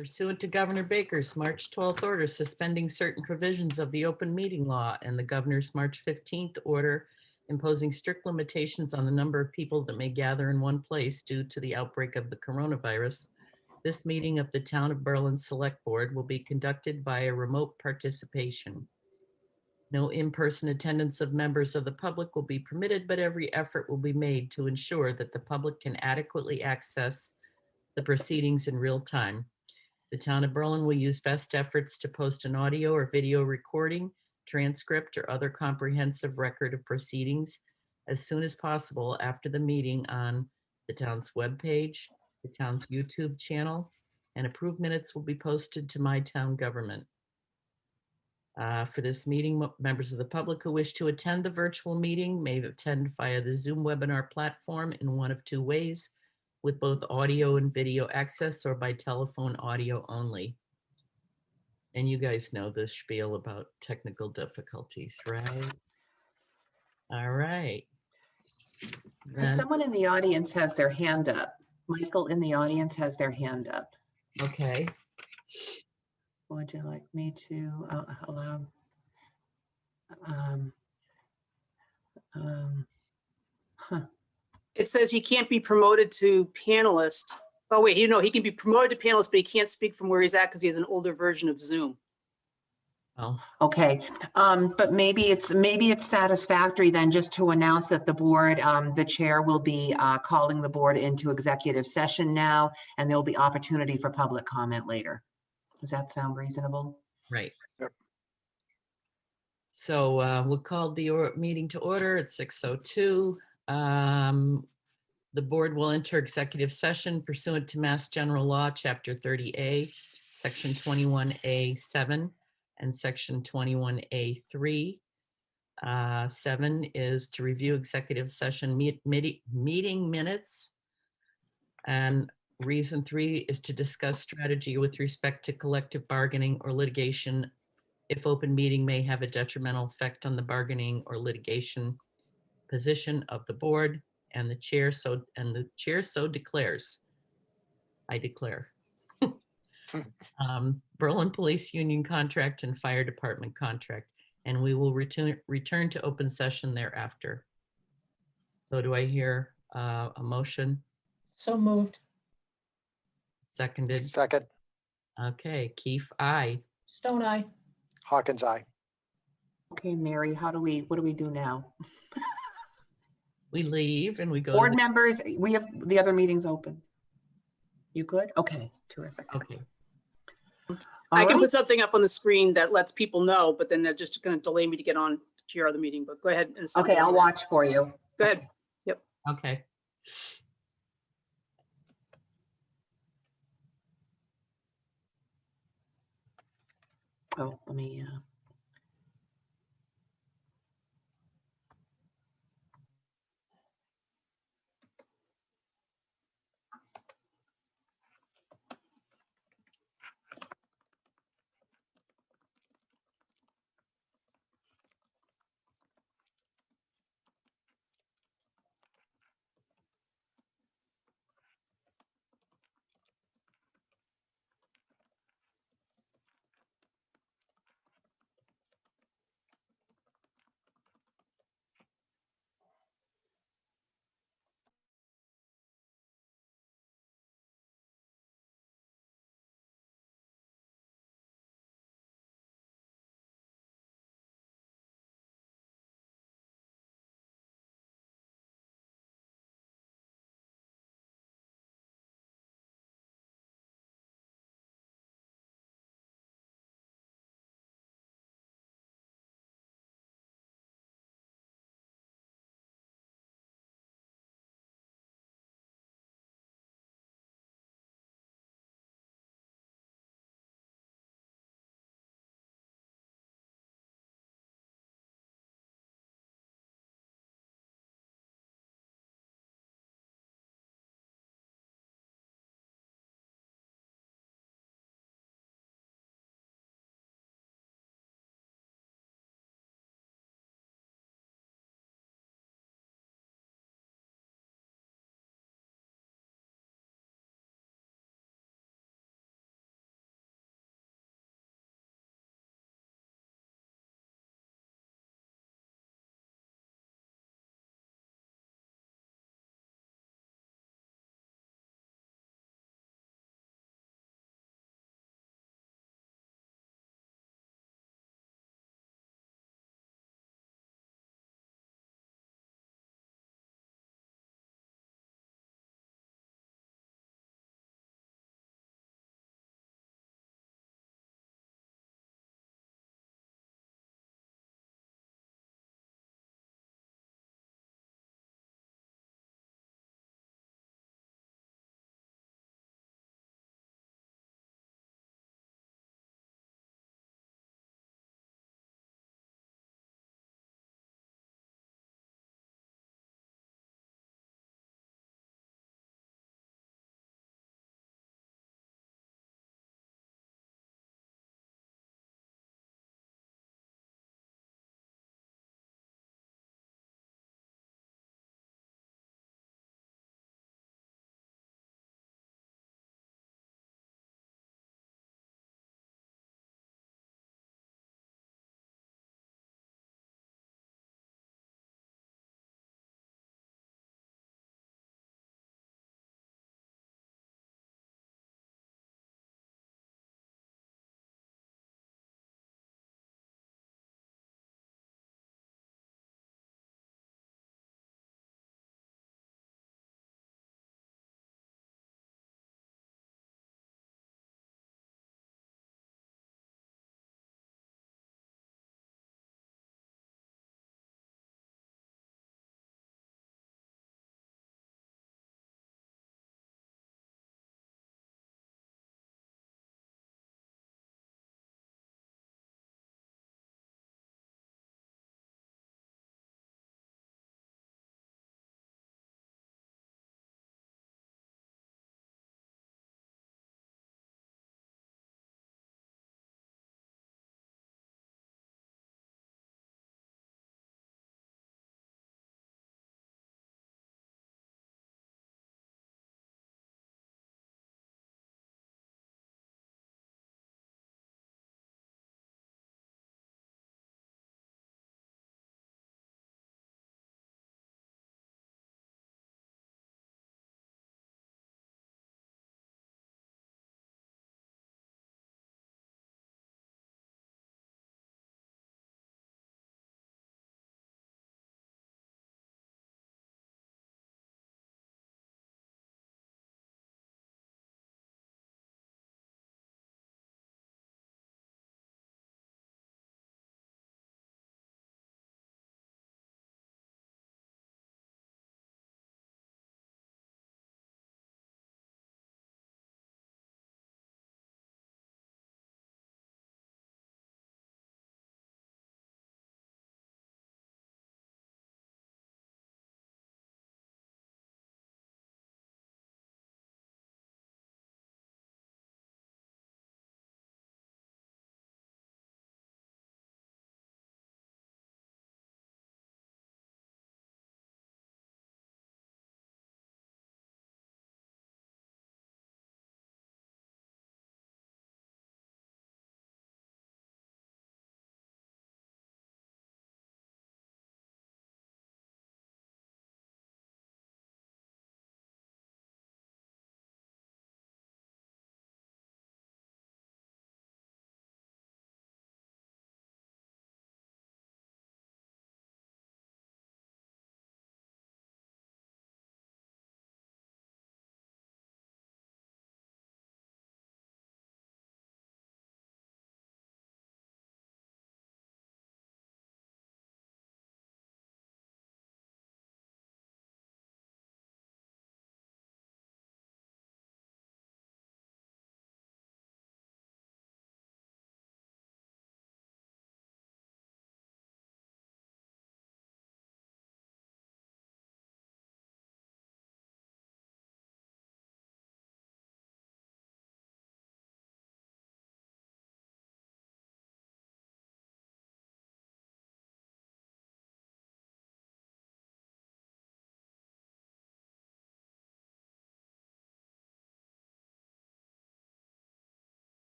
Pursuant to Governor Baker's March 12th order suspending certain provisions of the open meeting law and the governor's March 15th order imposing strict limitations on the number of people that may gather in one place due to the outbreak of the coronavirus, this meeting of the Town of Berlin Select Board will be conducted via remote participation. No in-person attendance of members of the public will be permitted, but every effort will be made to ensure that the public can adequately access the proceedings in real time. The Town of Berlin will use best efforts to post an audio or video recording, transcript, or other comprehensive record of proceedings as soon as possible after the meeting on the town's webpage, the town's YouTube channel, and approved minutes will be posted to My Town Government. For this meeting, members of the public who wish to attend the virtual meeting may attend via the Zoom webinar platform in one of two ways, with both audio and video access or by telephone audio only. And you guys know the spiel about technical difficulties, right? All right. Then, Someone in the audience has their hand up. Michael in the audience has their hand up. okay. Would you like me to allow? It says he can't be promoted to panelist. Oh wait, he can be promoted to panelist, but he can't speak from where he's at because he has an older version of Zoom. Oh, Okay, but maybe it's satisfactory then just to announce that the board, the chair will be calling the board into executive session now, and there'll be opportunity for public comment later. Does that sound reasonable? right. Yep. So we'll call the meeting to order at 6:02. The board will enter executive session pursuant to Mass General Law, Chapter 30A, Section 21A(7) and Section 21A(3). 7 is to review executive session meeting minutes. And reason 3 is to discuss strategy with respect to collective bargaining or litigation if open meeting may have a detrimental effect on the bargaining or litigation position of the board, and the chair so declares. I declare. Berlin Police Union contract and Fire Department contract, and we will return to open session thereafter. So do I hear a motion? So moved. Seconded. Second. Okay, Keefe, aye. Stone eye. Hawkins, aye. Okay, Mary, what do we do now? We leave and we go. Board members, we have the other meetings open. You good? Okay, terrific. Okay. I can right. put something up on the screen that lets people know, but then they're just going to delay me to get on to your other meeting. But go ahead and Okay, I'll watch for you. Go ahead. Yep. Okay. Oh, let me.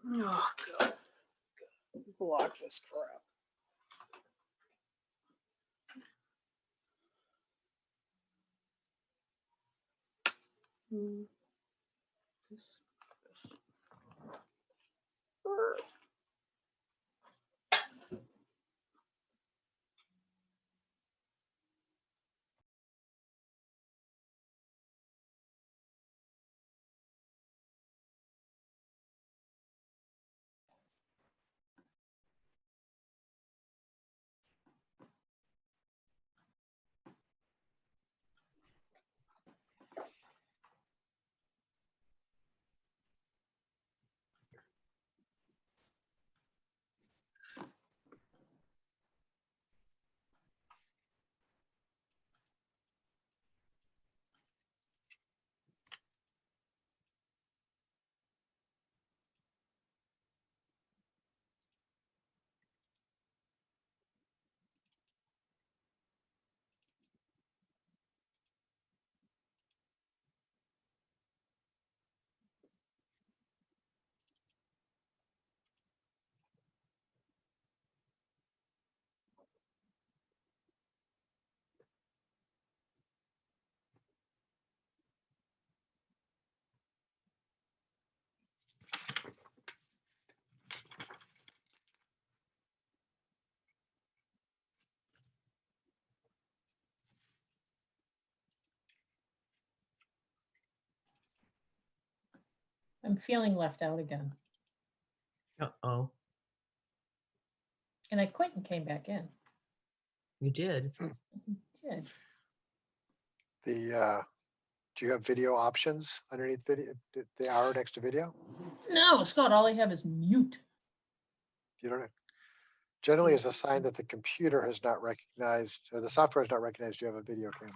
Oh, God. Block this crap. I'm feeling left out again. Uh-oh, And I quit and came back in. you did. I did. Do you have video options underneath video, the arrow next to video? No, Scott, all I have is mute. You don't, generally is a sign that the computer has not recognized, or the software has not recognized you have a video camera.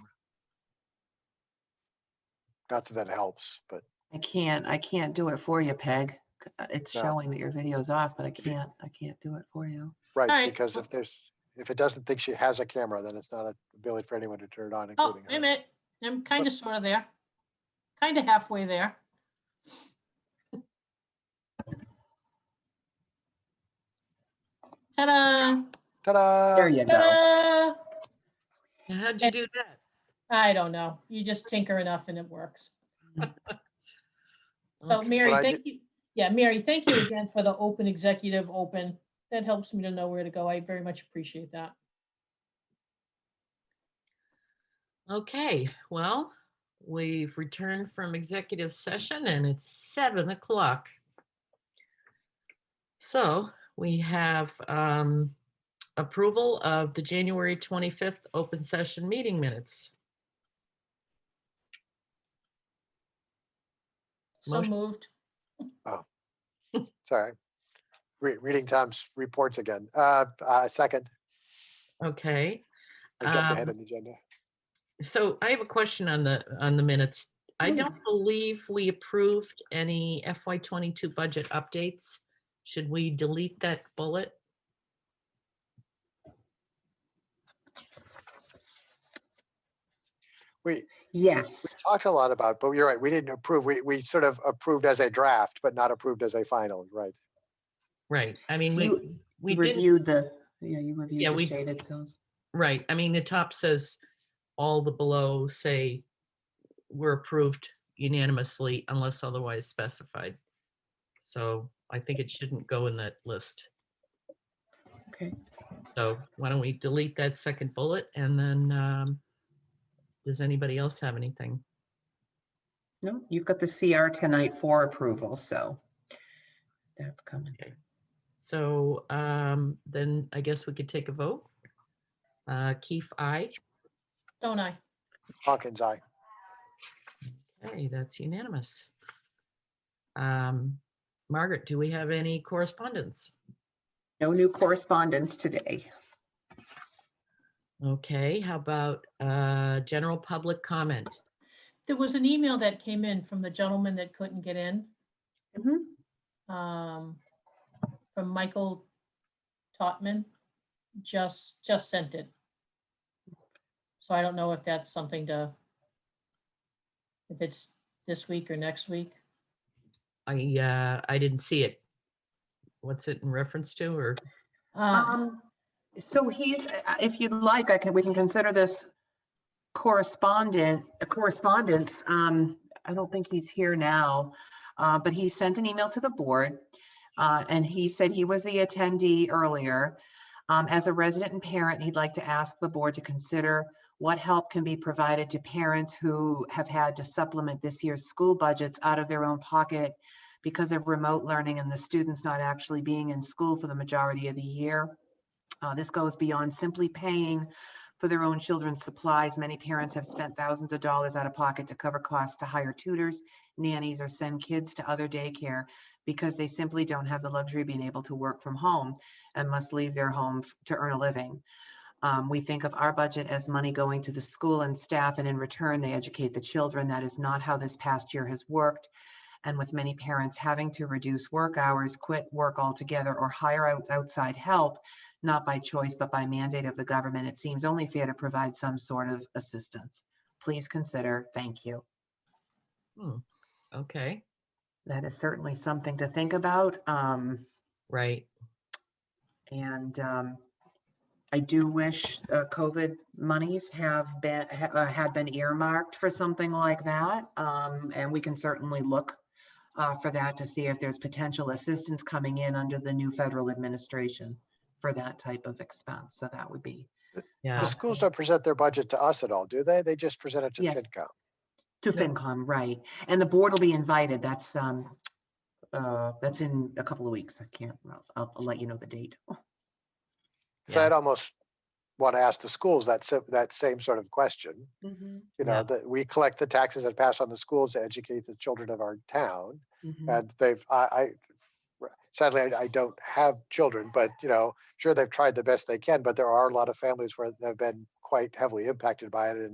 Not that that helps, but I can't do it for you, Peg. It's No. showing that your video's off, but I can't do it for you. right, Alright. because if it doesn't think she has a camera, then it's not an ability for anyone to turn it on, Oh, including wait a her. minute. I'm kind of sort of there. Kind of halfway there. Ta-da! Ta-da! There you go. Ta-da! How'd you do that? I don't know. You just tinker enough and it works. So Okay. Mary, What I thank you. Yeah, Mary, thank you again for the open executive open. That helps me to know where to go. I very much appreciate that. Okay, well, we've returned from executive session and it's 7 o'clock. So we have approval of the January 25th open session meeting minutes. So Motion. moved. Sorry. Reading Tom's reports again. Second, Okay, I jumped ahead in the agenda. so I have a question on the minutes. I don't believe we approved any FY22 budget updates. Should we delete that bullet? We Yes. talked a lot about, but you're right, we didn't approve. We sort of approved as a draft, but not approved as a final, right? Right, I mean, we You didn't, reviewed you reviewed Yeah, the we- shaded zones. right, I mean, the top says all the below say were approved unanimously unless otherwise specified. So I think it shouldn't go in that list. Okay. So why don't we delete that second bullet and then does anybody else have anything? No, you've got the CR tonight for approval, so that's coming. Okay. So then I guess we could take a vote. Keith, aye. Don't I? Hawkins, aye. Okay, that's unanimous. Margaret, do we have any correspondence? No new correspondence today. Okay, how about general public comment? There was an email that came in from the gentleman that couldn't get in, Mhm. from Michael Totman. Just sent it. So I don't know if that's something if it's this week or next week. I didn't see it. what's it in reference to, or? So he's, if you'd like, we can consider this correspondence. I don't think he's here now, but he sent an email to the board, and he said he was the attendee earlier. As a resident and parent, he'd like to ask the board to consider what help can be provided to parents who have had to supplement this year's school budgets out of their own pocket because of remote learning and the students not actually being in school for the majority of the year. This goes beyond simply paying for their own children's supplies. Many parents have spent thousands of dollars out of pocket to cover costs to hire tutors, nannies, or send kids to other daycare because they simply don't have the luxury of being able to work from home and must leave their home to earn a living. We think of our budget as money going to the school and staff, and in return, they educate the children. That is not how this past year has worked. And with many parents having to reduce work hours, quit work altogether, or hire outside help, not by choice, but by mandate of the government, it seems only fair to provide some sort of assistance. Please consider. Thank you. Okay. That is certainly something to think about. Right. And I do wish COVID monies had been earmarked for something like that. And we can certainly look for that to see if there's potential assistance coming in under the new federal administration for that type of expense. So that would be. Yeah. The schools don't present their budget to us at all, do they? They just present it to Yes. FinCom. To FinCom, right. And the board will be invited. That's in a couple of weeks. I'll let you know the date. So I'd almost want to ask the schools that same sort of question. Mm-hmm. You know, Yeah. that we collect the taxes and pass on the schools to educate the children of our town. Mm-hmm. And sadly, I don't have children, but, you know, sure, they've tried the best they can, but there are a lot of families where they've been quite heavily impacted by it.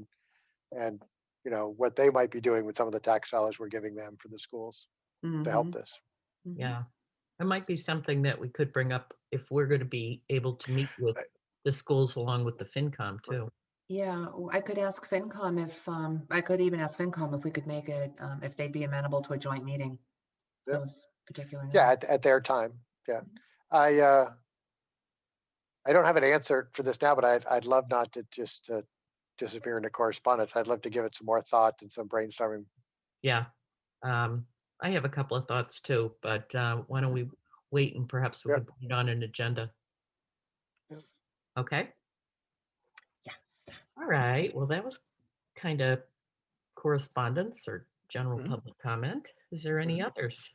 And, you know, what they might be doing with some of the tax dollars we're giving them for the schools to help this. Yeah. It might be something that we could bring up if we're going to be able to meet with the schools along with the FinCom too. Yeah, I could ask FinCom I could even ask FinCom if we could make it, if they'd be amenable to a joint meeting. Yeah. Those particular Yeah, nights. at their time. Yeah. I don't have an answer for this now, but I'd love not to just disappear into correspondence. I'd love to give it some more thought and some brainstorming. Yeah. I have a couple of thoughts too, but why don't we wait and perhaps we Yep. can put it on an agenda. Yep. Okay. Yeah. All right. Well, that was kind of correspondence or general Mhm. public comment. Is there any others?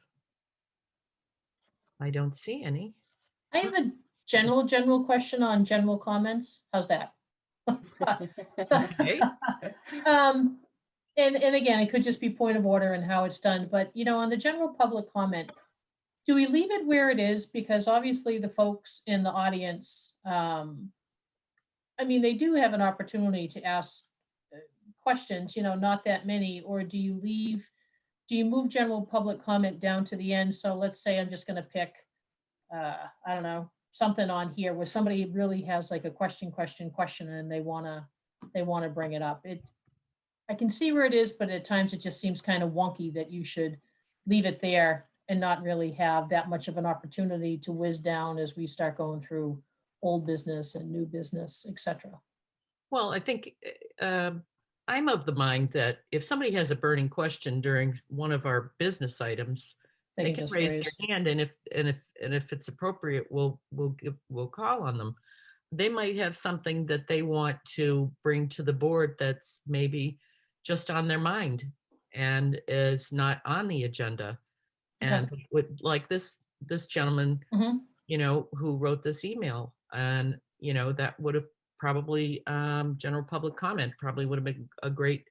I don't see any. I have a general question on general comments. How's that? So, Okay. and again, it could just be point of order and how it's done, but you know, on the general public comment, do we leave it where it is? Because obviously the folks in the audience, I mean, they do have an opportunity to ask questions, you know, not that many, or do you move general public comment down to the end? So let's say I'm just going to pick, I don't know, something on here where somebody really has like a question, and they want to bring it up. I can see where it is, but at times it just seems kind of wonky that you should leave it there and not really have that much of an opportunity to whiz down as we start going through old business and new business, etc. Well, I think I'm of the mind that if somebody has a burning question during one of our business items, They they can can just raise raise. their hand, and if it's appropriate, we'll call on them. They might have something that they want to bring to the board that's maybe just on their mind and is not on the agenda. And with like this gentleman, Mhm. you know, who wrote this email, and you know, that would have probably general public comment probably would have been a great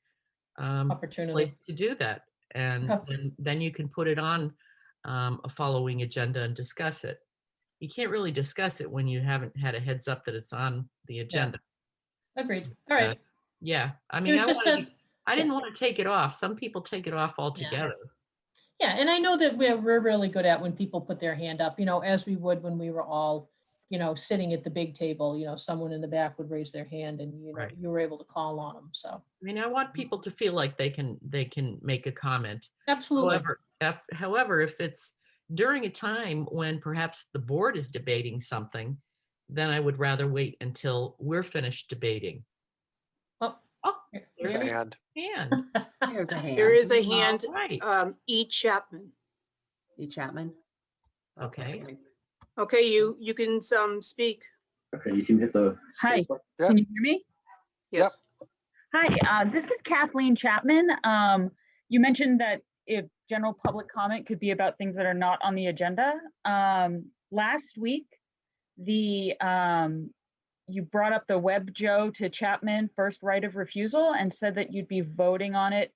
Opportunity. place to do that. And Okay. then you can put it on a following agenda and discuss it. You can't really discuss it when you haven't had a heads up that it's on the agenda. Agreed. All right. Yeah, I It mean, was just a, I didn't yeah. want to take it off. Some people take it off altogether. Yeah, and I know that we're really good at when people put their hand up, you know, as we would when we were all, you know, sitting at the big table, you know, someone in the back would raise their hand and, you know, Right. you were able to call on them. So I mean, I want people to feel like they can make a comment. absolutely. However, if it's during a time when perhaps the board is debating something, then I would rather wait until we're finished debating. Oh, Oh, There's a there's hand. a hand. Here's a hand. There is a hand, Right. E. Chapman. E. Chapman? Okay. Okay, you can speak. Okay, you can hit the. Hi, spacebar. Yeah. can you hear me? Yes. Hi, this is Kathleen Chapman. You mentioned that if general public comment could be about things that are not on the agenda. Last week, you brought up the Web Joe to Chapman first right of refusal and said that you'd be voting on it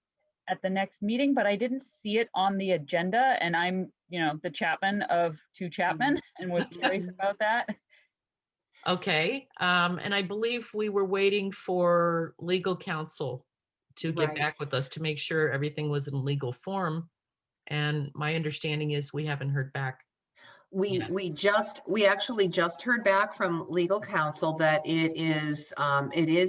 at the next meeting, but I didn't see it on the agenda, and I'm, the Chapman of two Chapman, and was curious about that. Okay, and I believe we were waiting for legal counsel to get Right. back with us to make sure everything was in legal form. And my understanding is we haven't heard back. We actually just heard back from legal counsel that it is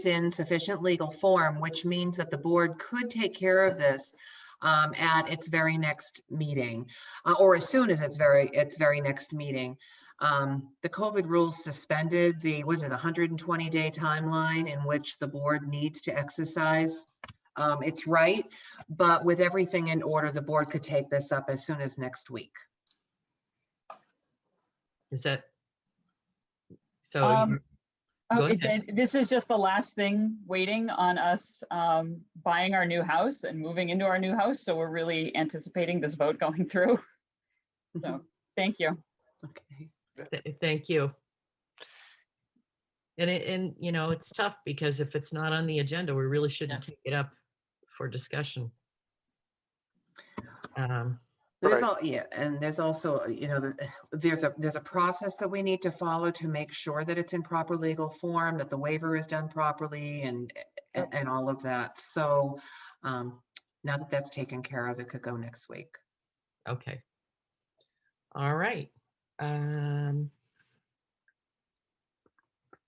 in sufficient legal form, which means that the board could take care of this at its very next meeting, or as soon as its very next meeting. The COVID rules suspended the 120-day timeline in which the board needs to exercise its right, but with everything in order, the board could take this up as soon as next week. Is that so? Oh, Go ahead. this is just the last thing waiting on us buying our new house and moving into our new house. So we're really anticipating this vote going through. So thank you. Okay. Thank you. And it's tough because if it's not on the agenda, we really shouldn't take it up for discussion. There's Right. and there's also, there's a process that we need to follow to make sure that it's in proper legal form, that the waiver is done properly, and all of that. So now that that's taken care of, it could go next week. Okay. All right.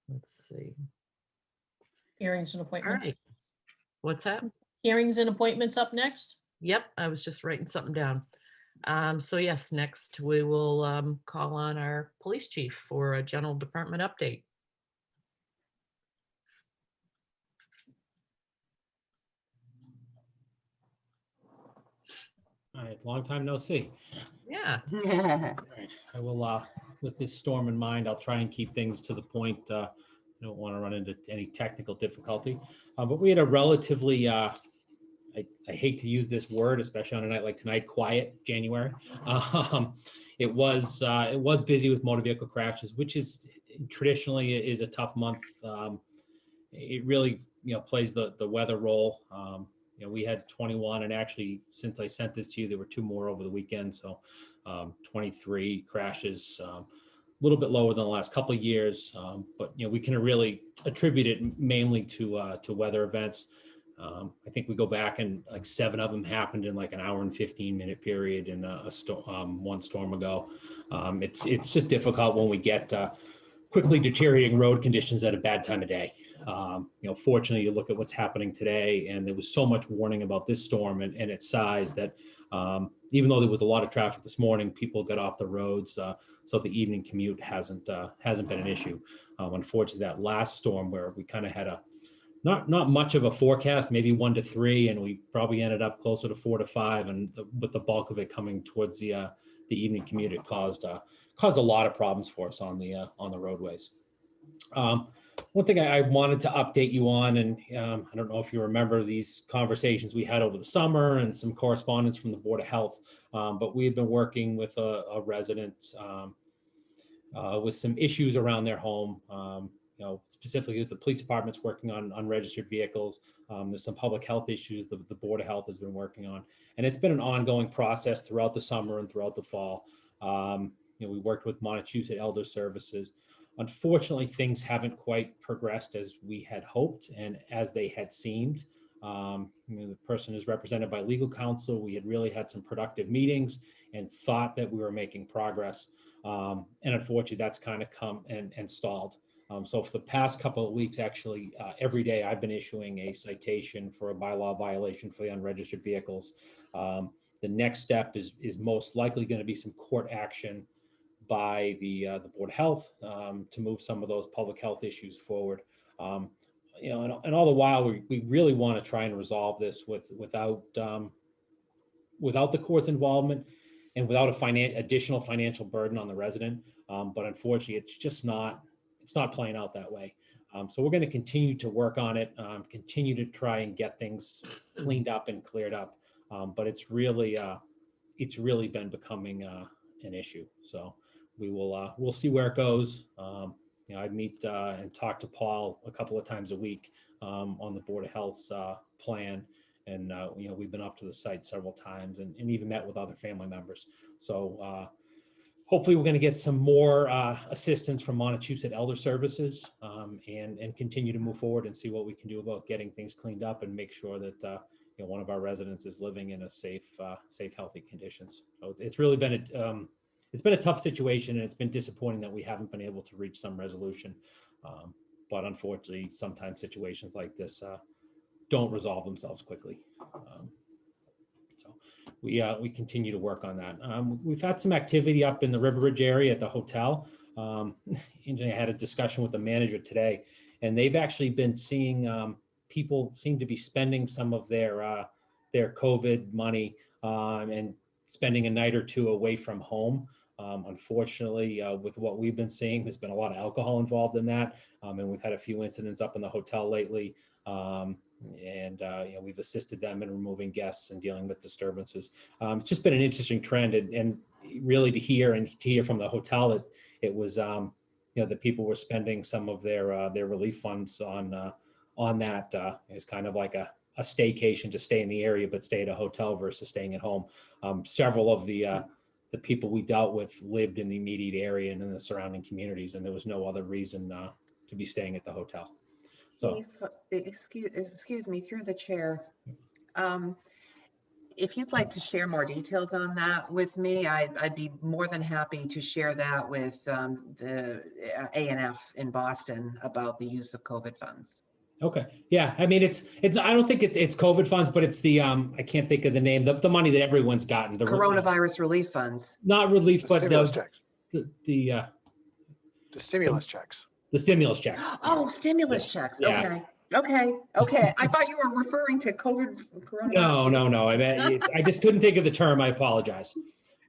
Let's see. hearings and All appointments. right. What's that? Hearings and appointments up next. Yep, I was just writing something down. So yes, next we will call on our police chief for a general department update. All right, long time no see. Yeah. All right, I will, with this storm in mind, I'll try and keep things to the point. I don't want to run into any technical difficulty, but we had a relatively, I hate to use this word, especially on a night like tonight, quiet January. It was busy with motor vehicle crashes, which is traditionally is a tough month. It really, plays the weather role. We had 21, and actually, since I sent this to you, there were 2 more over the weekend. So 23 crashes, a little bit lower than the last couple of years. But, we can really attribute it mainly to weather events. I think we go back and like 7 of them happened in like an hour and 15-minute period in one storm ago. It's just difficult when we get quickly deteriorating road conditions at a bad time of day. Fortunately, you look at what's happening today, and there was so much warning about this storm and its size that even though there was a lot of traffic this morning, people got off the roads. So the evening commute hasn't been an issue. Unfortunately, that last storm where we kind of had not much of a forecast, maybe 1 to 3, and we probably ended up closer to 4 to 5, and with the bulk of it coming towards the evening commute, it caused a lot of problems for us on the roadways. One thing I wanted to update you on, and I don't know if you remember these conversations we had over the summer and some correspondence from the Board of Health, but we have been working with a resident with some issues around their home. Specifically the police department's working on unregistered vehicles. There's some public health issues that the Board of Health has been working on. And it's been an ongoing process throughout the summer and throughout the fall. We worked with Montechusett Elder Services. Unfortunately, things haven't quite progressed as we had hoped and as they had seemed. The person is represented by legal counsel. We had really had some productive meetings and thought that we were making progress. And unfortunately, that's kind of come and stalled. So for the past couple of weeks, actually, every day I've been issuing a citation for a bylaw violation for the unregistered vehicles. The next step is most likely going to be some court action by the Board of Health to move some of those public health issues forward. You know, and all the while, we really want to try and resolve this without the court's involvement and without additional financial burden on the resident. But unfortunately, it's just not playing out that way. So we're going to continue to work on it, continue to try and get things cleaned up and cleared up. But it's really been becoming an issue. So we'll see where it goes. You know, I meet and talk to Paul a couple of times a week on the Board of Health's plan. And, you know, we've been up to the site several times and even met with other family members. So hopefully we're going to get some more assistance from Montechusett Elder Services and continue to move forward and see what we can do about getting things cleaned up and make sure that you know, one of our residents is living in a safe, healthy conditions. So it's really been a tough situation, and it's been disappointing that we haven't been able to reach some resolution. But unfortunately, sometimes situations like this don't resolve themselves quickly. So we continue to work on that. We've had some activity up in the River Ridge area at the hotel. And I had a discussion with the manager today, and they've actually been seeing people seem to be spending some of their COVID money and spending a night or two away from home. Unfortunately, with what we've been seeing, there's been a lot of alcohol involved in that. And we've had a few incidents up in the hotel lately. You know, we've assisted them in removing guests and dealing with disturbances. It's just been an interesting trend, and really to hear from the hotel that it was, you know, that people were spending some of their relief funds on that is kind of like a staycation to stay in the area, but stay at a hotel versus staying at home. Several of the people we dealt with lived in the immediate area and in the surrounding communities, and there was no other reason to be staying at the hotel. So, Excuse me, through the chair. If you'd like to share more details on that with me, I'd be more than happy to share that with the A&F in Boston about the use of COVID funds. okay, yeah, I mean, it's I don't think it's COVID funds, but it's the I can't think of the name, the money that everyone's gotten, the Coronavirus relief funds. not relief, but Stimulus checks. the Stimulus checks. the stimulus checks. Oh, stimulus checks. Yeah. Okay. I thought you were referring to coronavirus. No. I just couldn't think of the term. I apologize.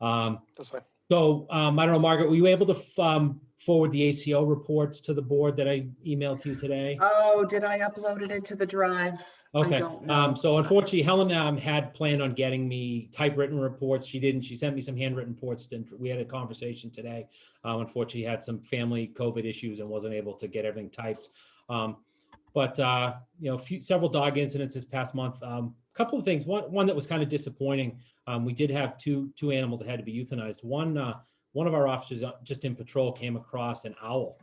That's fine. So I don't know, Margaret, were you able to forward the ACO reports to the board that I emailed to you today? Oh, did I upload it into the drive? Okay. I don't know. So unfortunately, Helen had planned on getting me typewritten reports. She didn't. She sent me some handwritten reports. We had a conversation today. Unfortunately, had some family COVID issues and wasn't able to get everything typed. But you know, several dog incidents this past month. A couple of things. One that was kind of disappointing. We did have two animals that had to be euthanized. One of our officers just in patrol came across an owl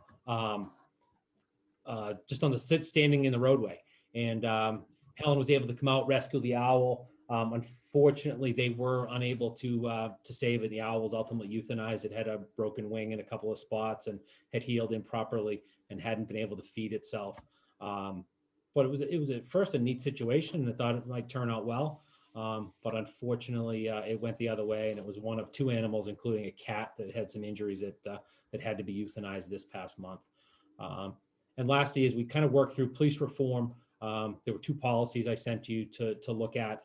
just on the standing in the roadway, and Helen was able to come out, rescue the owl. Unfortunately, they were unable to save it. The owl was ultimately euthanized. It had a broken wing in a couple of spots and had healed improperly and hadn't been able to feed itself. But it was at first a neat situation, and I thought it might turn out well. But unfortunately, it went the other way, and it was one of two animals, including a cat, that had some injuries that had to be euthanized this past month. And lastly, as we kind of work through police reform, there were two policies I sent you to look at.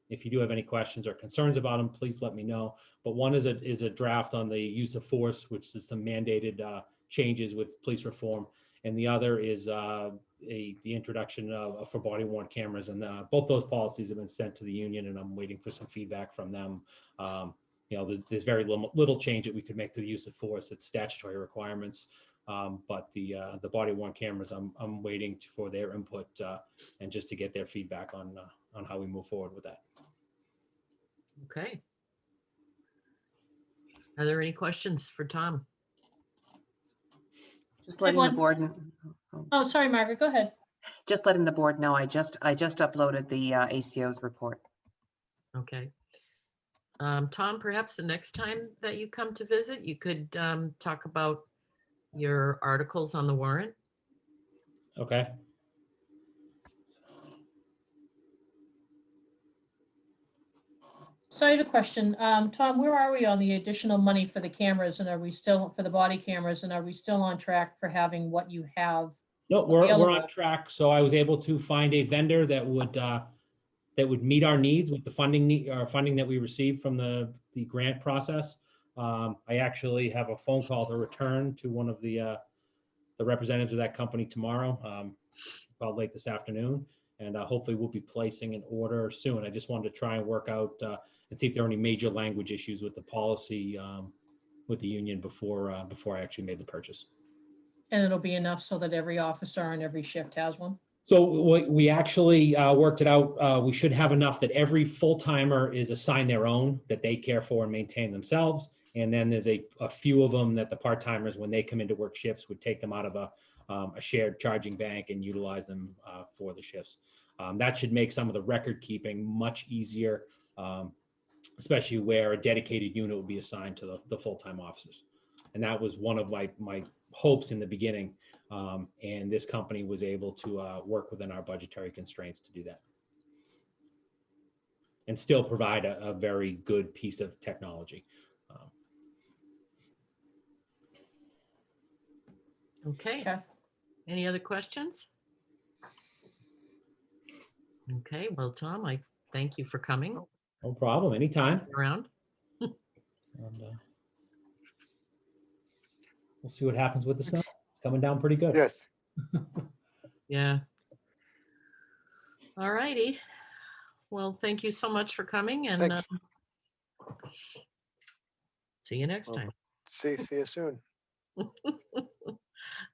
If you do have any questions or concerns about them, please let me know. But one is a draft on the use of force, which is some mandated changes with police reform, and the other is the introduction for body-worn cameras. And both those policies have been sent to the union, and I'm waiting for some feedback from them. You know, there's very little change that we could make to the use of force. It's statutory requirements. But the body-worn cameras, I'm waiting for their input and just to get their feedback on how we move forward with that. Okay. Are there any questions for Tom? Just letting the board. Oh, sorry, Margaret, go ahead. Just letting the board know, I just uploaded the ACO's report. Okay. Tom, perhaps the next time that you come to visit, you could talk about your articles on the warrant. Okay. So I have a question. Tom, where are we on the additional money for the cameras, and are we still, for the body cameras, and are we still on track for having what you have? No, we're on Available. track. So I was able to find a vendor that would meet our needs with the funding that we received from the grant process. I actually have a phone call to return to one of the representatives of that company tomorrow, about late this afternoon, and hopefully we'll be placing an order soon. I just wanted to try and work out and see if there are any major language issues with the policy with the union before I actually made the purchase. And it'll be enough so that every officer on every shift has one? So we actually worked it out. We should have enough that every full-timer is assigned their own that they care for and maintain themselves. And then there's a few of them that the part-timers, when they come into work shifts, would take them out of a shared charging bank and utilize them for the shifts. That should make some of the record keeping much easier, especially where a dedicated unit will be assigned to the full-time officers. And that was one of my hopes in the beginning. And this company was able to work within our budgetary constraints to do that. And still provide a very good piece of technology. Okay. Okay. Any other questions? Okay, well, Tom, I thank you for coming No problem, anytime. around. And, we'll see what happens with the snow. It's coming down pretty good. Yes. Yeah. All righty. Well, thank you so much for coming, and Thanks. see you next Well, time. See you soon.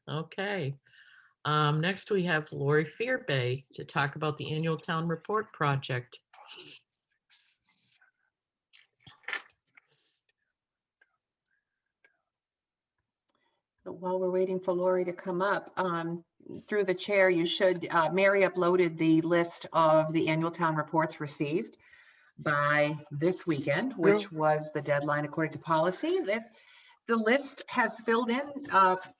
Okay. Next we have Lori Fearbay to talk about the annual town report project. While we're waiting for Lori to come up, through the chair, you should, Mary uploaded the list of the annual town reports received by this weekend, which was the deadline according to policy. The list has filled in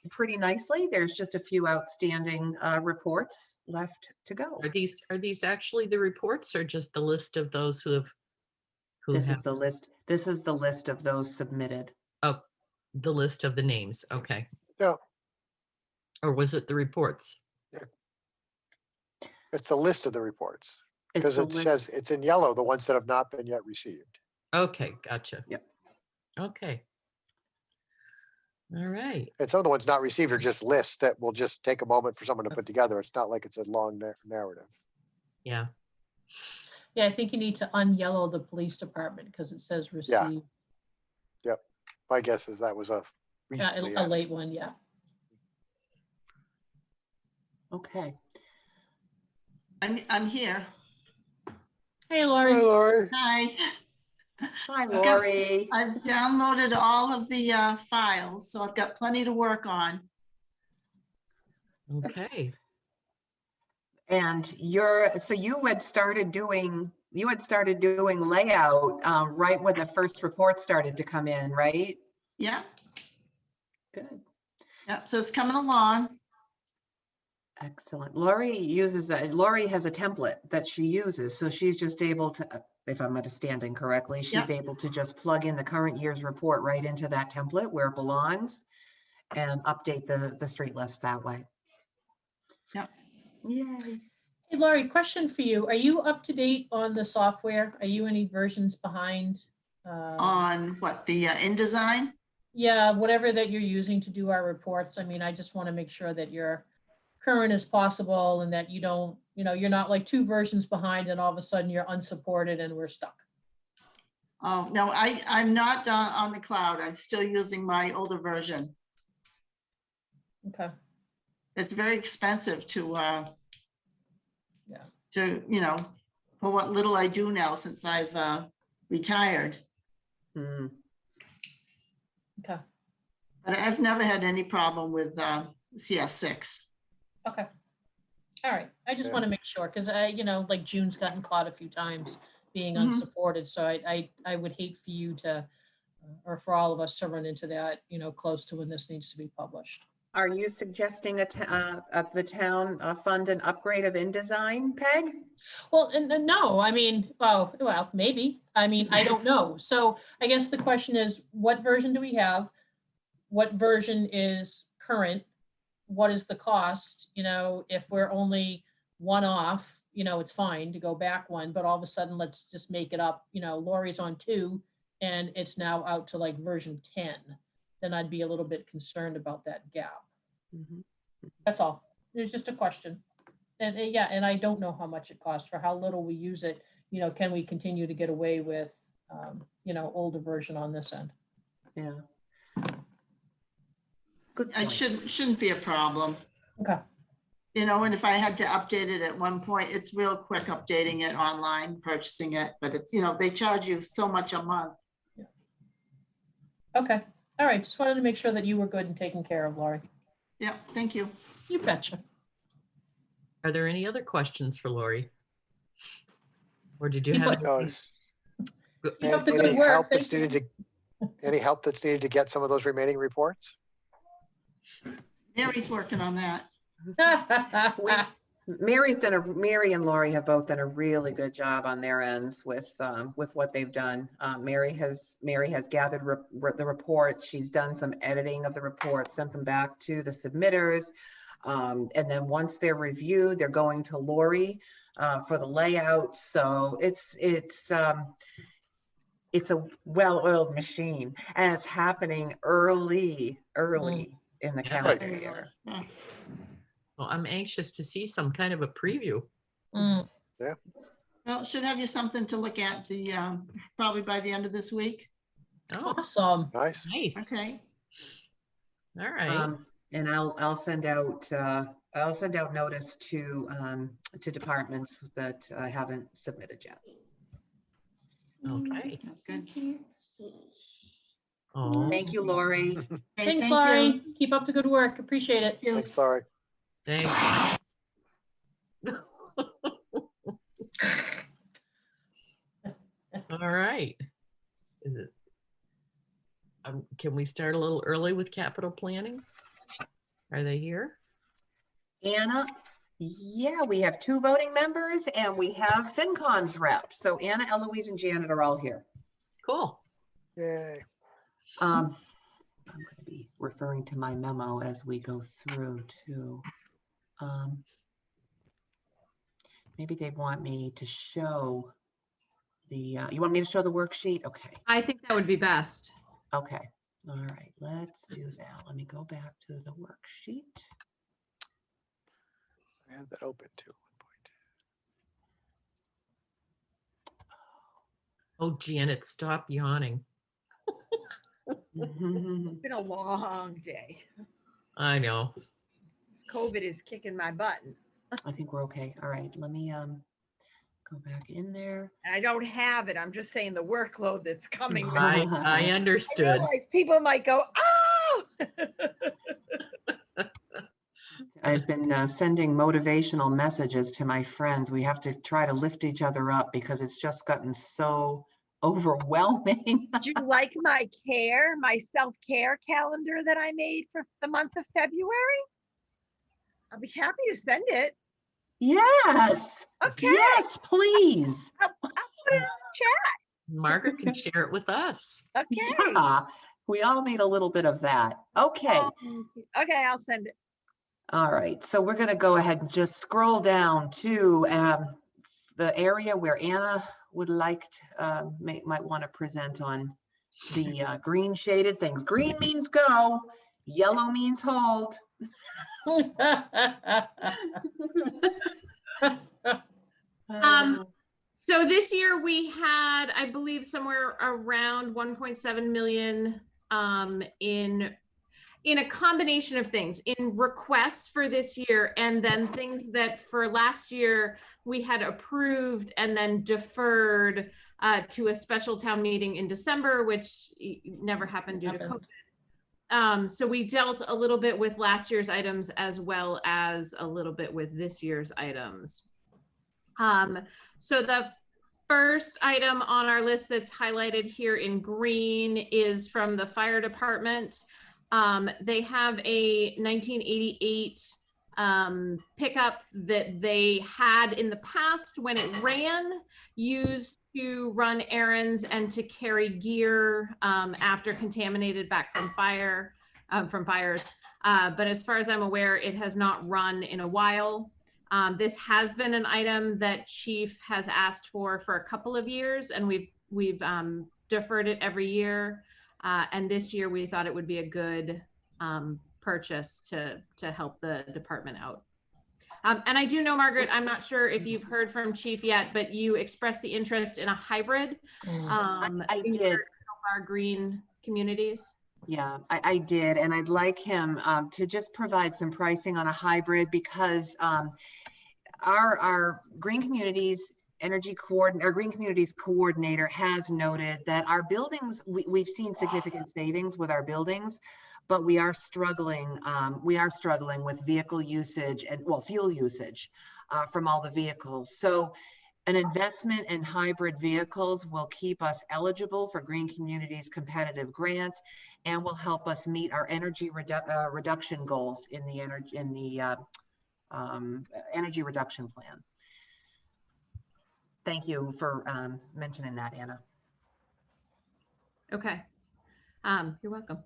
pretty nicely. There's just a few outstanding reports left to go. Are these actually the reports or just the list of those who This have is the list. This is the list of those submitted. the list of the names? Okay. Yeah. Or was it the reports? It's the list of the reports It's because the it list. says it's in yellow, the ones that have not been yet received. Okay, gotcha. Yep. Okay. All right. And some of the ones not received are just lists that will just take a moment for someone to put together. It's not like it's a long narrative. Yeah. Yeah, I think you need to unyellow the police department because it says receive. Yep. My guess is that was a recently A added. late one, yeah. Okay. I'm here. Hey, Hi, Lori. Lori. Hi. Hi, Lori. I've downloaded all of the files, so I've got plenty to work on. Okay. And so you had started doing layout right when the first report started to come in, right? Yeah, Good. yeah. So it's coming along. Excellent. Lori has a template that she uses, so she's just able to, if I'm understanding correctly, she's able to just plug in the current year's report right into that template where it belongs and update the street list that way. Yep. Yay. Hey, Lori, question for you. Are you up to date on the software? Are you any versions behind? On what, the InDesign? Yeah, whatever that you're using to do our reports. I mean, I just want to make sure that you're current as possible and that you don't, you're not like 2 versions behind and all of a sudden you're unsupported and we're stuck. Oh, no, I'm not on the cloud. I'm still using my older version. Okay. It's very expensive to, Yeah. for what little I do now since I've retired. Hmm. Okay. But I've never had any problem with CS6. Okay. All right. I just Yeah. want to make sure because like June's gotten caught a few times being Mhm. unsupported. So I would hate for you to, or for all of us to run into that, close to when this needs to be published. Are you suggesting of the town fund an upgrade of InDesign, Peg? Well, and no, I mean, well, maybe. I mean, I don't know. So I guess the question is, what version do we have? What version is current? What is the cost? You know, if we're only one off, you know, it's fine to go back one, but all of a sudden, let's just make it up. You know, Lori's on 2 and it's now out to like version 10. Then I'd be a little bit concerned about that gap. Mhm. That's all. There's just a question. And yeah, and I don't know how much it costs for how little we use it. You know, can we continue to get away with, you know, older version on this end? Yeah. Good It point. shouldn't be a problem. Okay. You know, and if I had to update it at one point, it's real quick updating it online, purchasing it, but it's, you know, they charge you so much a month. Okay. All right. Just wanted to make sure that you were good and taken care of, Lori. Yeah, thank you. You betcha. Are there any other questions for Lori? Or did you Keep have? up- No, anything? Keep up the any good work. help Thank that's you. needed any help that's needed to get some of those remaining reports? Mary's working on that. Mary and Lori have both done a really good job on their ends with what they've done. Mary has gathered the reports. She's done some editing of the reports, sent them back to the submitters. And then once they're reviewed, they're going to Lori for the layout. So it's a well-oiled machine, and it's happening early in the calendar year. Yeah. Well, I'm anxious to see some kind of a preview. Mm, Well, should have you something to look at probably by the end of this week. Oh, awesome. Nice. nice. Okay. All right. And I'll send out notice to departments that I haven't submitted yet. Okay. That's good. Oh, Thank you, Lori. Okay, Thanks, thank Lori. you. Keep up the good work. Appreciate it. Thank you. Thanks, Laurie. thanks. All right. Is it? Can we start a little early with capital planning? Are they here? Anna, yeah, we have 2 voting members and we have FinCom's rep. So Anna, Eloise, and Janet are all here. Cool. Yay. I'm going to be referring to my memo as we go through too. Maybe they want me to show the, you want me to show the worksheet? Okay. I think that would be best. Okay. All right. Let's do that. Let me go back to the worksheet. I had that open too at one point. Oh, Janet, stop yawning. It's been a long day. I know. COVID is kicking my butt. I think we're okay. All right. Let me go back in there. And I don't have it. I'm just saying the workload that's coming. I I understood. realize people might go, oh! I've been sending motivational messages to my friends. We have to try to lift each other up because it's just gotten so overwhelming. Do you like my self-care calendar that I made for the month of February? I'll be happy to send it. Yes. Okay. Yes, please. I'll put it in the Margaret can share it with us. chat. Okay. Yeah, we all need a little bit of that. Okay. Okay, I'll send it. All right. So we're going to go ahead and just scroll down to the area where Anna would like to, might want to present on the green shaded things. Green means go, yellow means hold. So this year we had, I believe, somewhere around 1.7 million in a combination of things, in requests for this year, and then things that for last year we had approved and then deferred to a special town meeting in December, which never happened due to COVID. So we dealt a little bit with last year's items as well as a little bit with this year's items. So the first item on our list that's highlighted here in green is from the fire department. They have a 1988 pickup that they had in the past when it ran, used to run errands and to carry gear after contaminated back from fires. But as far as I'm aware, it has not run in a while. This has been an item that Chief has asked for a couple of years, and we've deferred it every year. And this year we thought it would be a good purchase to help the department out. And I do know, Margaret, I'm not sure if you've heard from Chief yet, but you expressed the interest in a hybrid. I did. To help our green communities. Yeah, I did. And I'd like him to just provide some pricing on a hybrid, because our Green Communities Green Communities coordinator has noted that our buildings, we've seen significant savings with our buildings, but we are struggling with vehicle usage and, well, fuel usage from all the vehicles. So an investment in hybrid vehicles will keep us eligible for Green Communities competitive grants and will help us meet our energy reduction goals in the energy reduction plan. Thank you for mentioning that, Anna. Okay. You're welcome.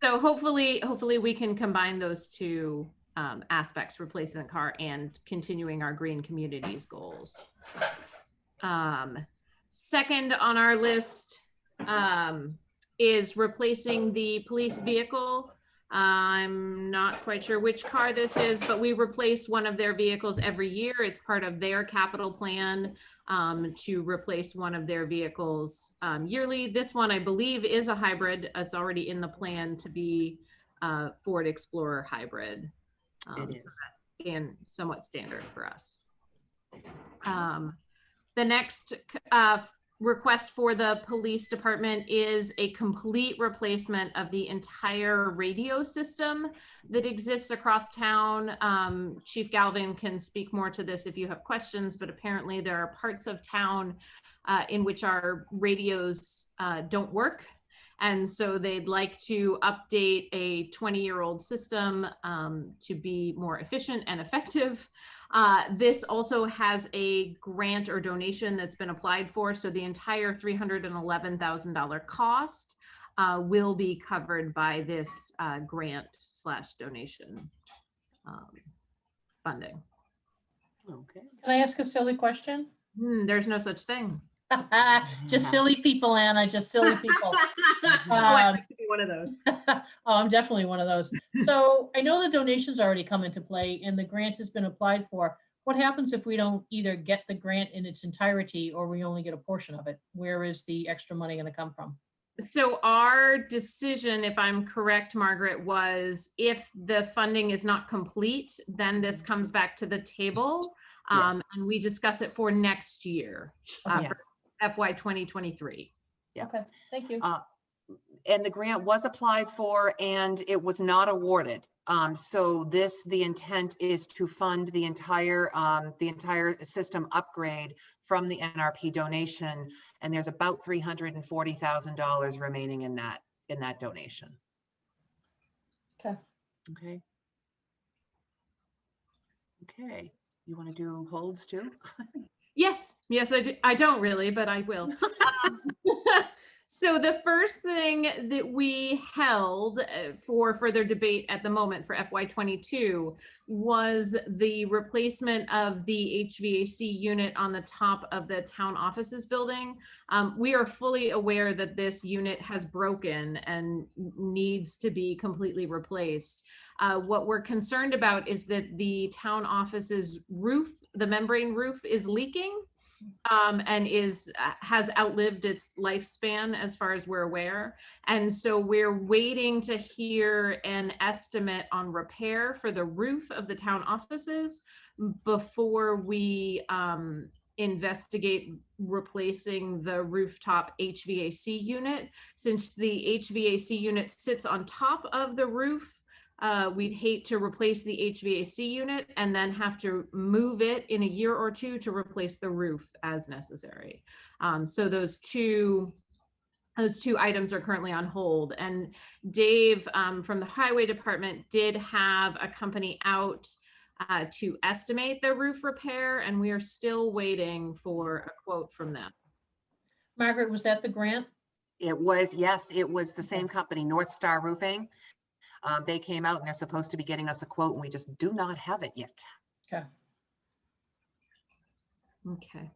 So hopefully we can combine those two aspects, replacing the car and continuing our green communities goals. Second on our list is replacing the police vehicle. I'm not quite sure which car this is, but we replace one of their vehicles every year. It's part of their capital plan to replace one of their vehicles yearly. This one, I believe, is a hybrid. It's already in the plan to be Ford Explorer hybrid. It is. So that's somewhat standard for us. The next request for the police department is a complete replacement of the entire radio system that exists across town. Chief Galvin can speak more to this if you have questions, but apparently there are parts of town in which our radios don't work. And so they'd like to update a 20-year-old system to be more efficient and effective. This also has a grant or donation that's been applied for. So the entire $311,000 cost will be covered by this grant/donation funding. Okay. Can I ask a silly question? There's no such thing. Just silly people, Anna, just silly people. I'd like to be one of those. Oh, I'm definitely one of those. So I know the donations already come into play and the grant has been applied for. What happens if we don't either get the grant in its entirety or we only get a portion of it? Where is the extra money going to come from? So our decision, if I'm correct, Margaret, was if the funding is not complete, then this comes back to the table and we discuss it for next year, for FY 2023. Yeah. Okay, thank you. And the grant was applied for and it was not awarded. So the intent is to fund the entire system upgrade from the NRP donation, and there's about $340,000 remaining in that donation. Okay. Okay. Okay. You want to do holds too? Yes, I do. I don't really, but I will. So the first thing that we held for further debate at the moment for FY22 was the replacement of the HVAC unit on the top of the town offices building. We are fully aware that this unit has broken and needs to be completely replaced. What we're concerned about is that the town office's roof, the membrane roof, is leaking. And has outlived its lifespan as far as we're aware. And so we're waiting to hear an estimate on repair for the roof of the town offices before we investigate replacing the rooftop HVAC unit. Since the HVAC unit sits on top of the roof, we'd hate to replace the HVAC unit and then have to move it in a year or two to replace the roof as necessary. So those two items are currently on hold. And Dave from the highway department did have a company out to estimate the roof repair, and we are still waiting for a quote from them. Margaret, was that the grant? It was, yes, it was the same company, North Star Roofing. They came out and they're supposed to be getting us a quote, and we just do not have it yet. Okay. Okay.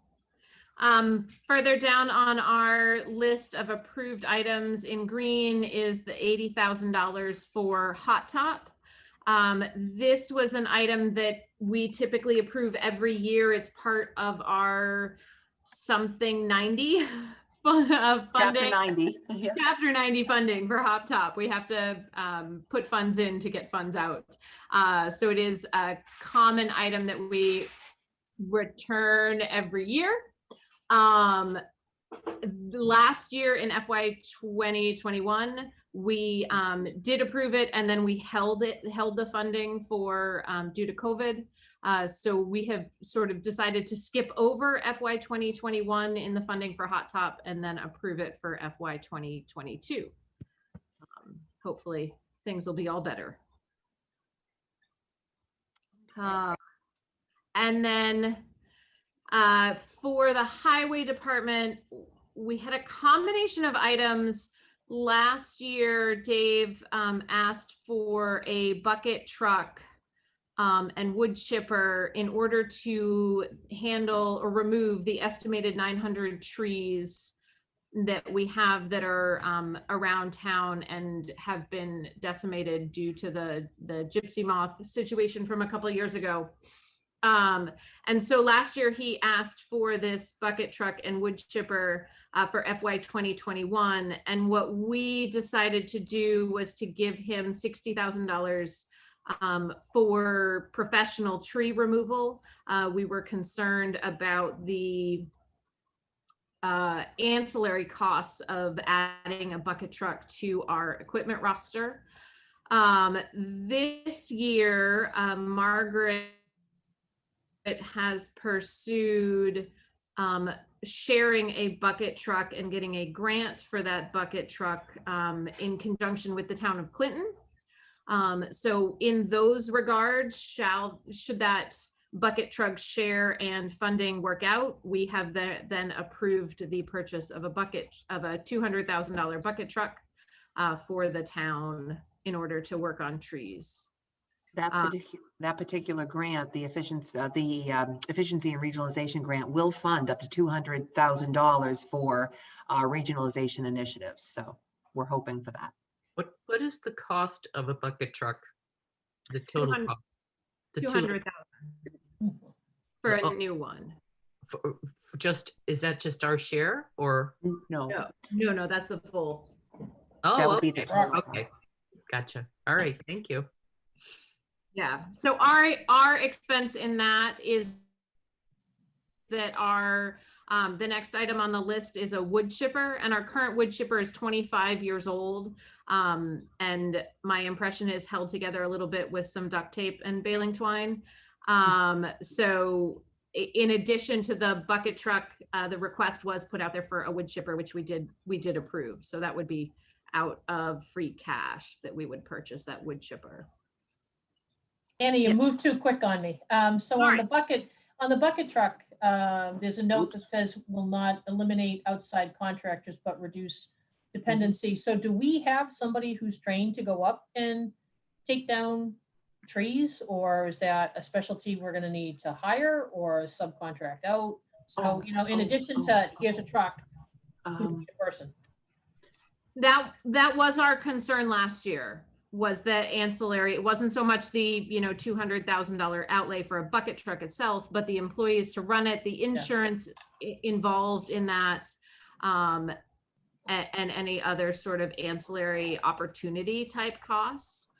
Further down on our list of approved items in green is the $80,000 for Hot Top. This was an item that we typically approve every year. It's part of our something 90 funding. Chapter 90. Yeah. Chapter 90 funding for Hot Top. We have to put funds in to get funds out. So it is a common item that we return every year. Last year in FY 2021, we did approve it, and then we held the funding for due to COVID. So we have sort of decided to skip over FY 2021 in the funding for Hot Top and then approve it for FY 2022. Hopefully things will be all better. And then for the highway department, we had a combination of items. Last year, Dave asked for a bucket truck and wood chipper in order to handle or remove the estimated 900 trees that we have that are around town and have been decimated due to the gypsy moth situation from a couple of years ago. And so last year he asked for this bucket truck and wood chipper for FY 2021. And what we decided to do was to give him $60,000 for professional tree removal. We were concerned about the ancillary costs of adding a bucket truck to our equipment roster. This year, Margaret has pursued sharing a bucket truck and getting a grant for that bucket truck in conjunction with the town of Clinton. So in those regards, should that bucket truck share and funding work out, we have then approved the purchase of a $200,000 bucket truck for the town in order to work on trees. That particular grant, the efficiency and regionalization grant, will fund up to $200,000 for regionalization initiatives. So we're hoping for that. What is the cost of a bucket truck? The total cost? The 200,000 for a Oh. new one. Is that just our share or? No, No, that's the full. that Oh, would be okay. the total. Okay. Gotcha. All right. Thank you. Yeah. So our expense in that is that the next item on the list is a wood chipper, and our current wood chipper is 25 years old. And my impression is held together a little bit with some duct tape and baling twine. So in addition to the bucket truck, the request was put out there for a wood chipper, which we did approve. So that would be out of free cash that we would purchase that wood chipper. Annie, you moved too quick on me. So on the bucket truck, there's a note that says will not eliminate outside contractors, but reduce dependency. So do we have somebody who's trained to go up and take down trees, or is that a specialty we're going to need to hire or subcontract out? So, in addition to here's a truck, who's the person? That was our concern last year, was that ancillary. It wasn't so much the $200,000 outlay for a bucket truck itself, but the employees to run it, the insurance involved in that, and any other sort of ancillary opportunity type costs.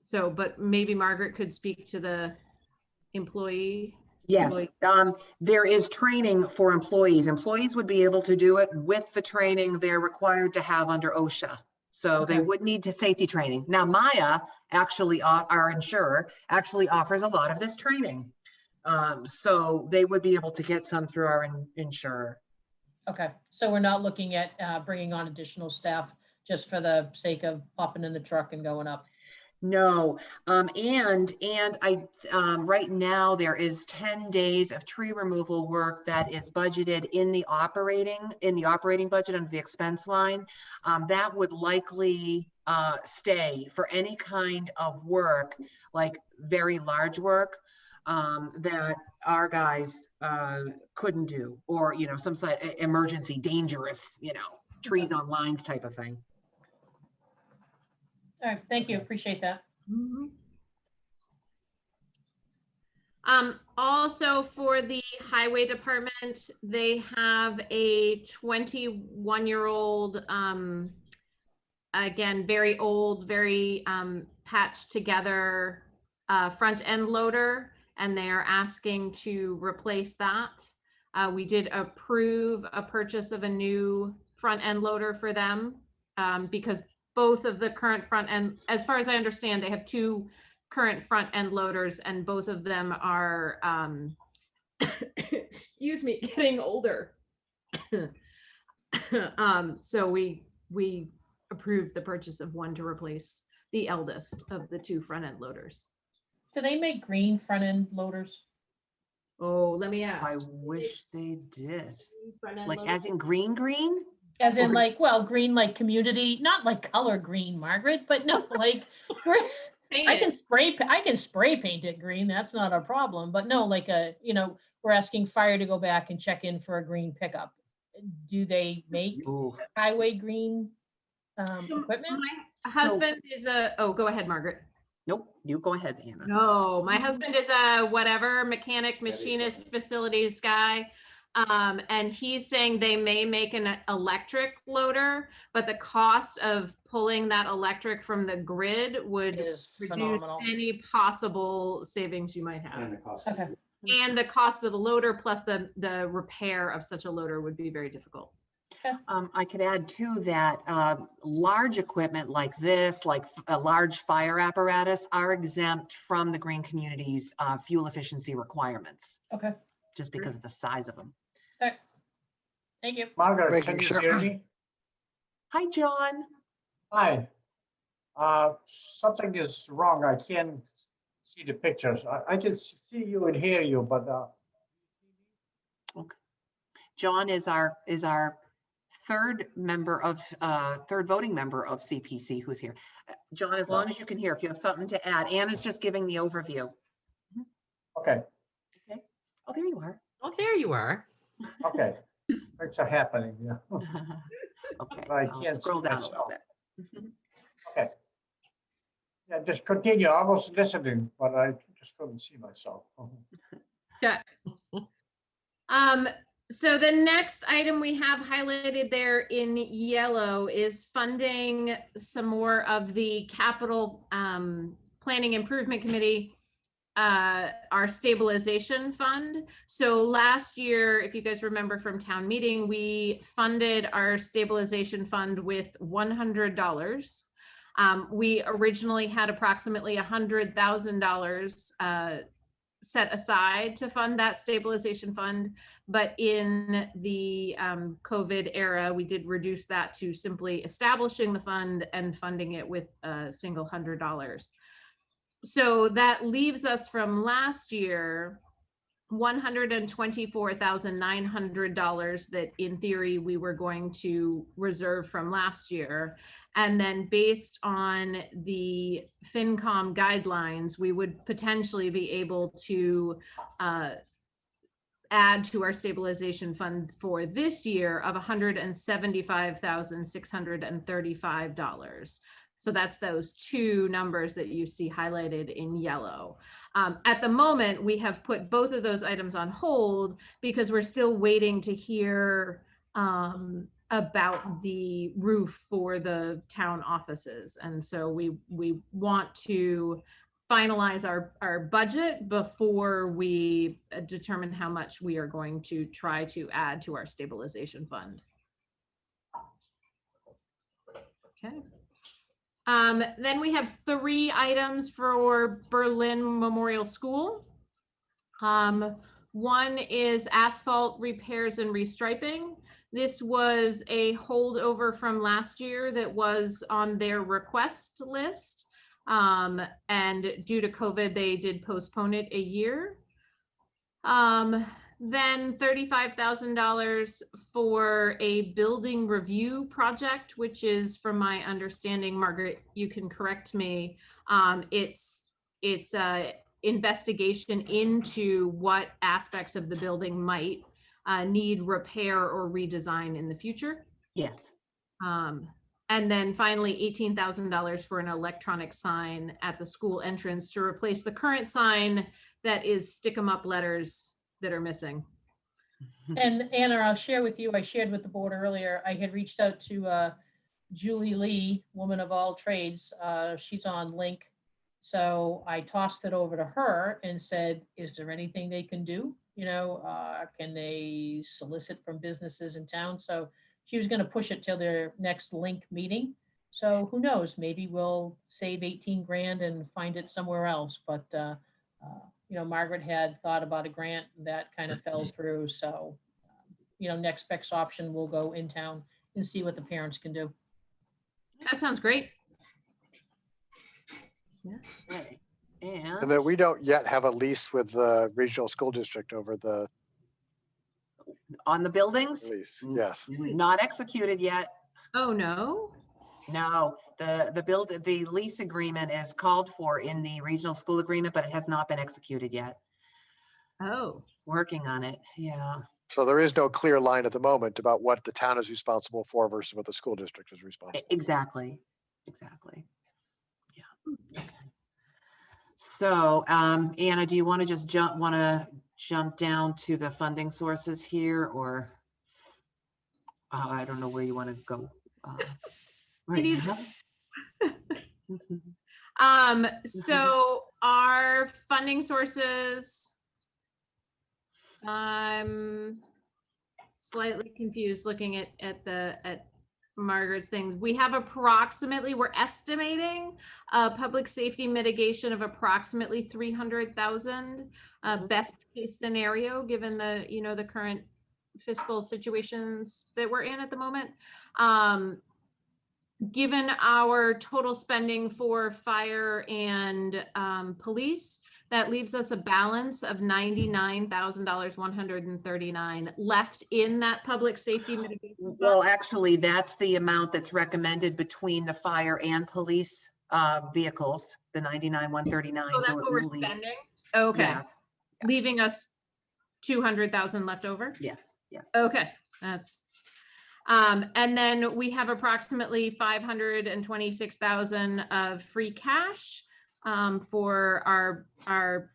So, but maybe Margaret could speak to the employee. Yes, there is training for employees. Employees would be able to do it with the training they're required to have under OSHA. So they would need to safety training. Now, Maya, actually, our insurer, actually offers a lot of this training. So they would be able to get some through our insurer. Okay, so we're not looking at bringing on additional staff just for the sake of hopping in the truck and going up. No, and I, right now there is 10 days of tree removal work that is budgeted in the operating budget under the expense line. That would likely stay for any kind of work, like very large work, that our guys couldn't do, or, you know, some sort of emergency, dangerous, you know, trees on lines type of thing. All right, thank you, appreciate that. Also for the highway department, they have a 21-year-old, again, very old, very patched together front end loader, and they are asking to replace that. We did approve a purchase of a new front end loader for them because both of the current front end, as far as I understand, they have two current front end loaders, and both of them are, excuse me, getting older. So we approved the purchase of one to replace the eldest of the two front end loaders. Do they make green front end loaders? Oh, let me ask. I wish they did. Front-end Like loader? as in green? As in Or- like, well, green like community, not like color green, Margaret, but no, like green. I can spray paint it green. That's not a problem. But no, like you know, we're asking fire to go back and check in for a green pickup. Do they make Ooh. highway green So equipment? my husband is oh, go ahead, Margaret. Nope, you go ahead, Anna. No, my husband is a whatever mechanic, machinist, facilities guy. And he's saying they may make an electric loader, but the cost of pulling that electric from the grid would Is reduce phenomenal. any possible savings you might have. Okay. And the cost of the loader plus the repair of such a loader would be very difficult. I could add too that large equipment like this, like a large fire apparatus, are exempt from the green community's fuel efficiency requirements, Okay. just because of the size of them. All right. Thank you. Margaret, Making can you sure- hear me? Hi, John. Hi. Something is wrong. I can't see the pictures. I can see you and hear you, but John is our third voting member of CPC who's here. John, as long as you can hear, if you have something to add, Anna's just giving the overview. okay, Okay. Oh, there you are. Oh, there you are. okay. Things are happening, yeah. Okay. But I I'll can't scroll see down a little myself. bit. Okay. Yeah, just continue. I was listening, but I just couldn't see myself. Yeah. So the next item we have highlighted there in yellow is funding some more of the capital planning improvement committee, our stabilization fund. So last year, if you guys remember from town meeting, we funded our stabilization fund with $100. We originally had approximately $100,000 set aside to fund that stabilization fund, but in the COVID era, we did reduce that to simply establishing the fund and funding it with a single $100. So that leaves us from last year $124,900 that in theory we were going to reserve from last year. And then based on the FinCom guidelines, we would potentially be able to add to our stabilization fund for this year of $175,635. So that's those two numbers that you see highlighted in yellow. At the moment, we have put both of those items on hold because we're still waiting to hear about the roof for the town offices. And so we want to finalize our budget before we determine how much we are going to try to add to our stabilization fund. Okay. Then we have 3 items for Berlin Memorial School. One is asphalt repairs and restriping. This was a holdover from last year that was on their request list. And due to COVID, they did postpone it a year. Then $35,000 for a building review project, which is, from my understanding, Margaret, you can correct me. It's a investigation into what aspects of the building might need repair or redesign in the future. Yes. And then finally, $18,000 for an electronic sign at the school entrance to replace the current sign that is stick 'em up letters that are missing. And Anna, I'll share with you, I shared with the board earlier, I had reached out to Julie Lee, woman of all trades. She's on Link. So I tossed it over to her and said, is there anything they can do? Can they solicit from businesses in town? So she was going to push it till their next Link meeting. So who knows, maybe we'll save 18 grand and find it somewhere else. But, Margaret had thought about a grant that kind of fell through. So, next best option, we'll go in town and see what the parents can do. That sounds great. Yeah. Okay. And then we don't yet have a lease with the regional school district over the On the buildings? lease. Yes. Not executed yet. Oh, no. No, the lease agreement is called for in the regional school agreement, but it has not been executed yet. Oh. Working on it. Yeah. So there is no clear line at the moment about what the town is responsible for versus what the school district is responsible for. Exactly. Yeah. Okay. So, Anna, do you want to just jump down to the funding sources here, or I don't know where you want to go right now. So our funding sources, I'm slightly confused looking at Margaret's thing. We have we're estimating public safety mitigation of approximately 300,000, best case scenario, given the current fiscal situations that we're in at the moment. Given our total spending for fire and police, that leaves us a balance of $99,139 left in that public safety mitigation fund. Well, actually, that's the amount that's recommended between the fire and police vehicles, the $99,139. So that's what we're spending? Okay. Yes. Leaving us 200,000 left over? Yes. Okay, that's. And then we have approximately 526,000 of free cash for our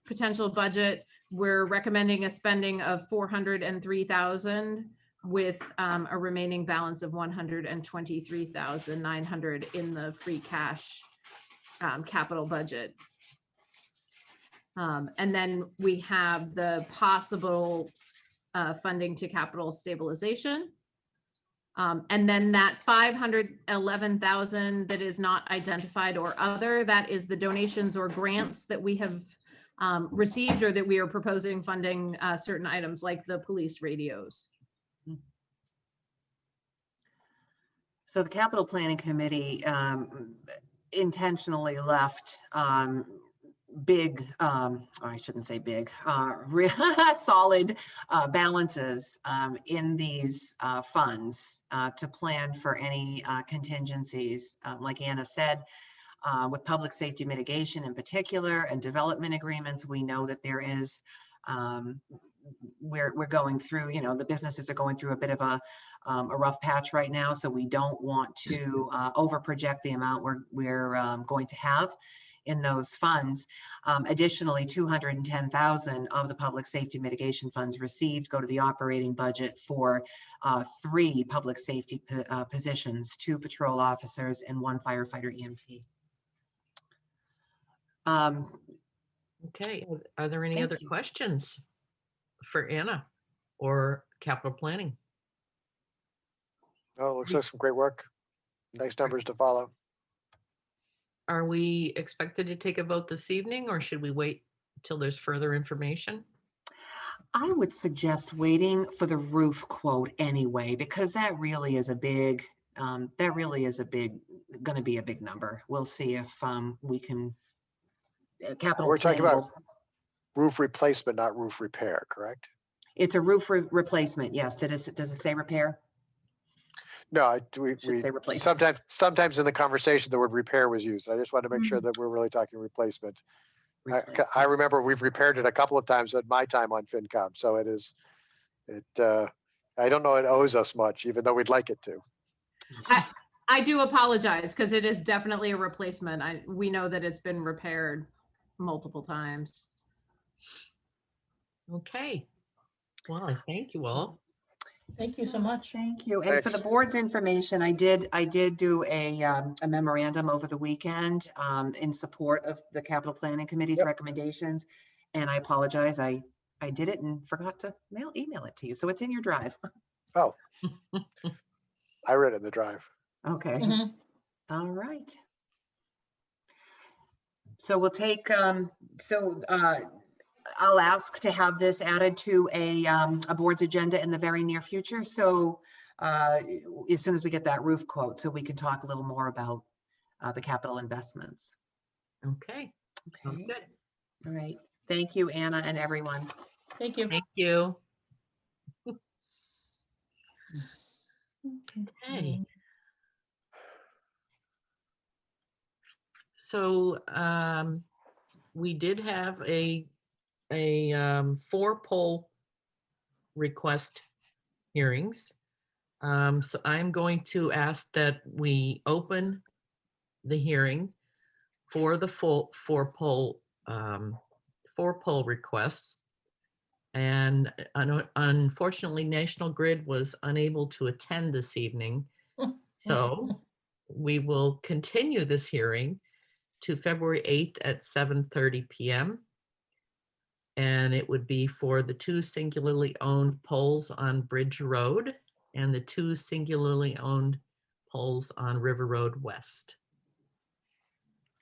potential budget. We're recommending a spending of 403,000 with a remaining balance of 123,900 in the free cash capital budget. And then we have the possible funding to capital stabilization. And then that 511,000 that is not identified or other, that is the donations or grants that we have received or that we are proposing funding certain items like the police radios. So the capital planning committee intentionally left big, I shouldn't say big, solid balances in these funds to plan for any contingencies. Like Anna said, with public safety mitigation in particular and development agreements, we know that there is, we're going through, the businesses are going through a bit of a rough patch right now. So we don't want to over project the amount we're going to have in those funds. Additionally, 210,000 of the public safety mitigation funds received go to the operating budget for 3 public safety positions, 2 patrol officers and 1 firefighter EMT. Okay, are there any other questions for Anna or capital planning? Oh, looks like some great work. Nice numbers to follow. Are we expected to take a vote this evening, or should we wait till there's further information? I would suggest waiting for the roof quote anyway, because that really is a big going to be a big number. We'll see if we can. Capital We're talking planning about roof replacement, not roof repair, correct? It's a roof replacement. Yes. Does it say repair? No, Should say replacement. sometimes in the conversation, the word repair was used. I just wanted to make sure that we're really talking replacement. I remember we've repaired it a couple of times at my time on FinCom. So I don't know it owes us much, even though we'd like it to. I do apologize because it is definitely a replacement. We know that it's been repaired multiple times. Okay. Well, I thank you all. Thank you so much. Thank you. And for the board's information, I did do a memorandum over the weekend in support of the capital planning committee's recommendations. And I apologize. I did it and forgot to email it to you. So it's in your drive. Oh, I read it in the drive. Okay. Mhm. All right. So we'll take, I'll ask to have this added to a board's agenda in the very near future. So as soon as we get that roof quote, so we can talk a little more about the capital investments. Okay. Sounds good. All right. Thank you, Anna, and everyone. Thank you. Thank you. Okay. So we did have a 4 poll request hearings. So I'm going to ask that we open the hearing for the full 4 poll requests. And unfortunately, National Grid was unable to attend this evening. So we will continue this hearing to February 8th at 7:30 p.m. And it would be for the 2 singularly owned poles on Bridge Road and the 2 singularly owned poles on River Road West.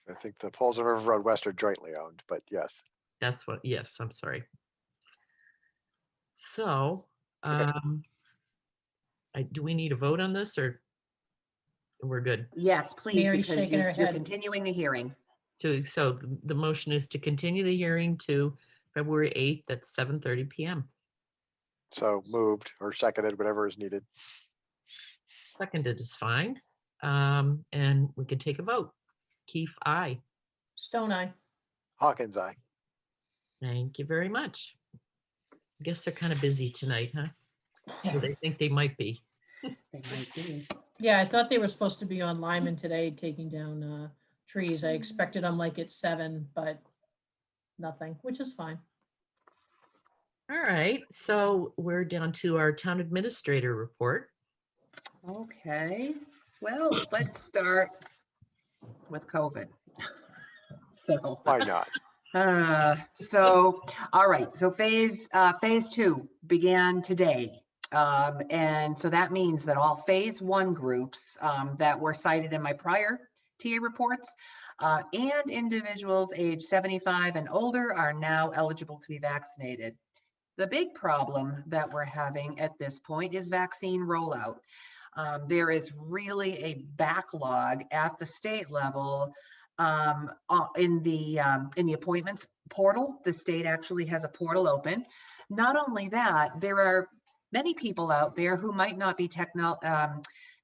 I think the poles on River Road West are jointly owned, but yes. That's what, yes, I'm sorry. So, Okay. do we need a vote on this or we're good? Yes, please, Mary's because shaking her you're head. continuing the hearing. So the motion is to continue the hearing to February 8th at 7:30 p.m. So moved or seconded, whatever is needed. Seconded is fine. And we can take a vote. Keefe, aye. Stone Eye. Hawkins, aye. Thank you very much. I guess they're kind of busy tonight, huh? Or they think they might be. They might be. Yeah, I thought they were supposed to be on Lyman today, taking down trees. I expected them like at 7, but nothing, which is fine. All right, so we're down to our town administrator report. Okay. Well, let's start with COVID. So Why not? All right. So phase 2 began today. And so that means that all phase 1 groups that were cited in my prior TA reports and individuals age 75 and older are now eligible to be vaccinated. The big problem that we're having at this point is vaccine rollout. There is really a backlog at the state level in the appointments portal. The state actually has a portal open. Not only that, there are many people out there who might not be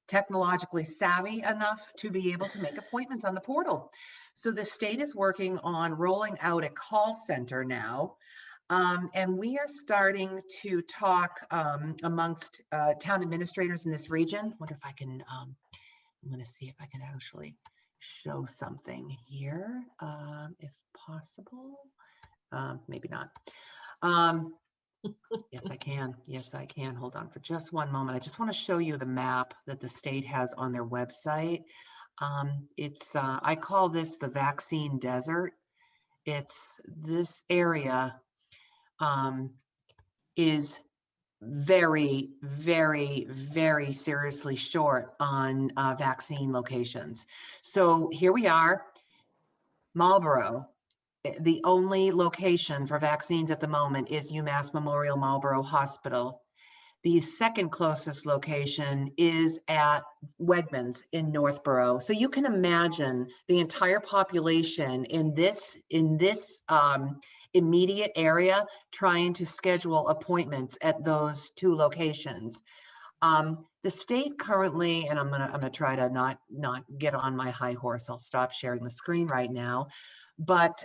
technologically savvy enough to be able to make appointments on the portal. So the state is working on rolling out a call center now. And we are starting to talk amongst town administrators in this region. I wonder if I can, I'm going to see if I can actually show something here, if possible. Maybe not. Yes, I can. Yes, I can. Hold on for just one moment. I just want to show you the map that the state has on their website. I call this the vaccine desert. It's this area is very, very, very seriously short on vaccine locations. So here we are, Marlborough. The only location for vaccines at the moment is UMass Memorial Marlborough Hospital. The second closest location is at Wegmans in Northborough. So you can imagine the entire population in this immediate area trying to schedule appointments at those two locations. The state currently, and I'm gonna try to not get on my high horse. I'll stop sharing the screen right now, but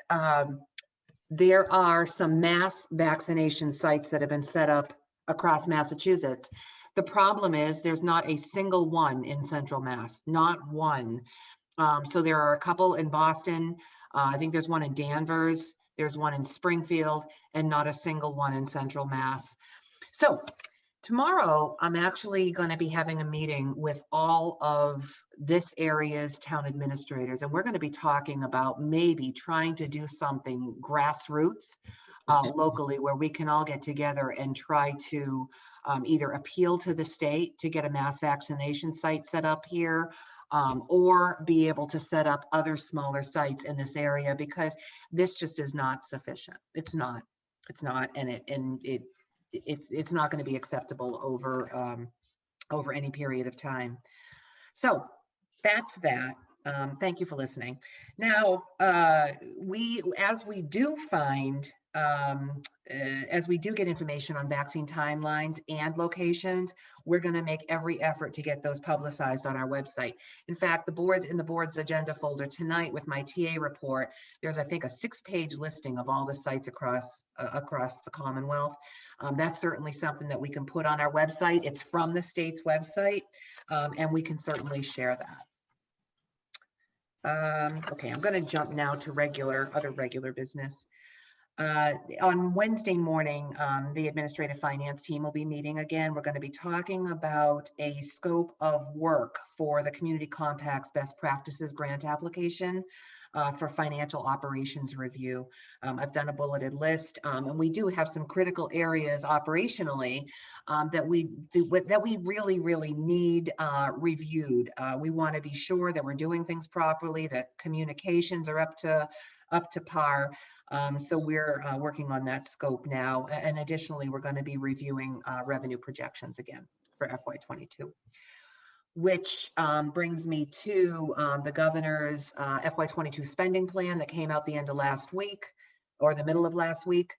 there are some mass vaccination sites that have been set up across Massachusetts. The problem is there's not a single one in Central Mass, not one. So there are a couple in Boston. I think there's one in Danvers. There's one in Springfield, and not a single one in Central Mass. So tomorrow, I'm actually going to be having a meeting with all of this area's town administrators, and we're going to be talking about maybe trying to do something grassroots locally, where we can all get together and try to either appeal to the state to get a mass vaccination site set up here, or be able to set up other smaller sites in this area, because this just is not sufficient. It's not, and it's not going to be acceptable over any period of time. So that's that. Thank you for listening. Now, as we do get information on vaccine timelines and locations, we're going to make every effort to get those publicized on our website. In fact, in the board's agenda folder tonight with my TA report, there's, I think, a 6-page listing of all the sites across the Commonwealth. That's certainly something that we can put on our website. It's from the state's website, and we can certainly share that. Okay, I'm going to jump now to other regular business. On Wednesday morning, the administrative finance team will be meeting again. We're going to be talking about a scope of work for the Community Compact's Best Practices Grant application for financial operations review. I've done a bulleted list, and we do have some critical areas operationally that we really need reviewed. We want to be sure that we're doing things properly, that communications are up to par. So we're working on that scope now. And additionally, we're going to be reviewing revenue projections again for FY22, which brings me to the governor's FY22 spending plan that came out the end of last week, or the middle of last week.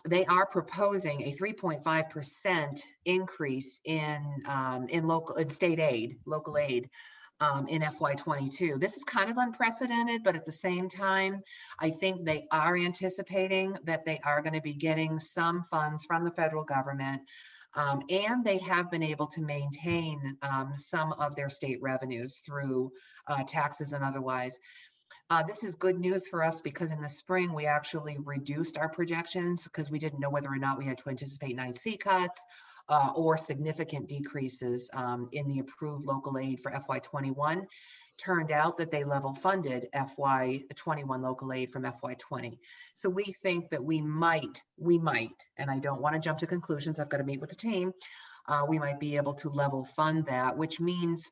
They are proposing a 3.5% increase in state aid, local aid, in FY22. This is kind of unprecedented, but at the same time, I think they are anticipating that they are going to be getting some funds from the federal government, and they have been able to maintain some of their state revenues through taxes and otherwise. This is good news for us because in the spring, we actually reduced our projections because we didn't know whether or not we had to anticipate 9C cuts or significant decreases in the approved local aid for FY21. Turned out that they level funded FY21 local aid from FY20. So we think that we might, and I don't want to jump to conclusions, I've got to meet with the team, we might be able to level fund that, which means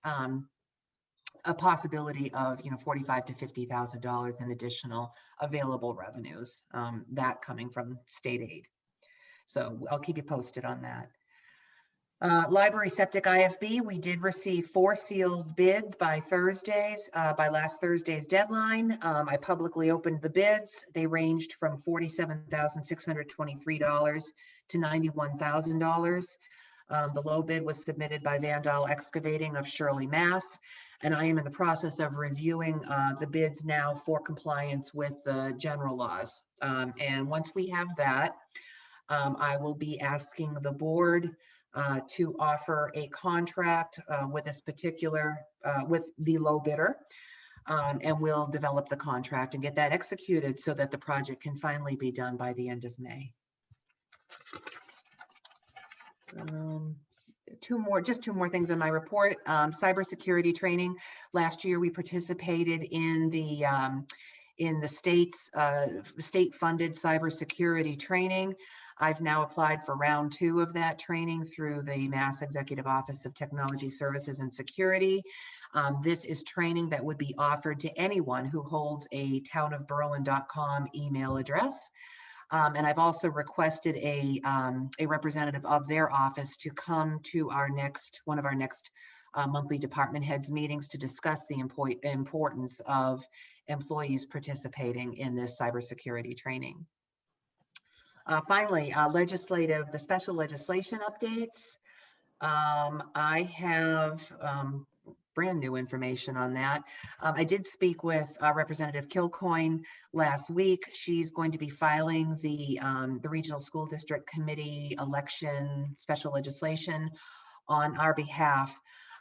a possibility of $45,000 to $50,000 in additional available revenues, that coming from state aid. So I'll keep you posted on that. Library septic IFB, we did receive 4 sealed bids by last Thursday's deadline. I publicly opened the bids. They ranged from $47,623 to $91,000. The low bid was submitted by Vandal Excavating of Shirley, Mass. And I am in the process of reviewing the bids now for compliance with the general laws. And once we have that, I will be asking the board to offer a contract with this particular, with the low bidder, and we'll develop the contract and get that executed so that the project can finally be done by the end of May. Just two more things in my report. Cybersecurity training. Last year, we participated in the state's state-funded cybersecurity training. I've now applied for round 2 of that training through the Mass Executive Office of Technology Services and Security. This is training that would be offered to anyone who holds a townofberlin.com email address. And I've also requested a representative of their office to come to one of our next monthly department heads meetings to discuss the importance of employees participating in this cybersecurity training. Finally, the special legislation updates. I have brand new information on that. I did speak with Representative Kilcoyne last week. She's going to be filing the Regional School District Committee election special legislation on our behalf.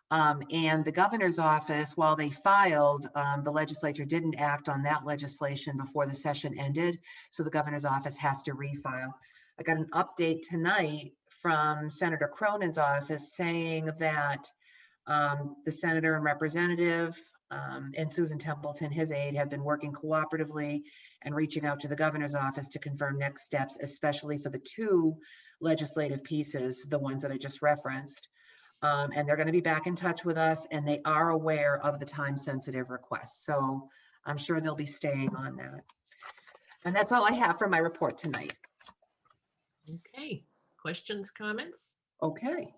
And the governor's office, while they filed, the legislature didn't act on that legislation before the session ended. So the governor's office has to refile. I got an update tonight from Senator Cronin's office saying that the senator and representative and Susan Templeton, his aide, have been working cooperatively and reaching out to the governor's office to confirm next steps, especially for the two legislative pieces, the ones that I just referenced. And they're going to be back in touch with us, and they are aware of the time-sensitive requests. So I'm sure they'll be staying on that. And that's all I have for my report tonight. Okay, questions, comments? Okay.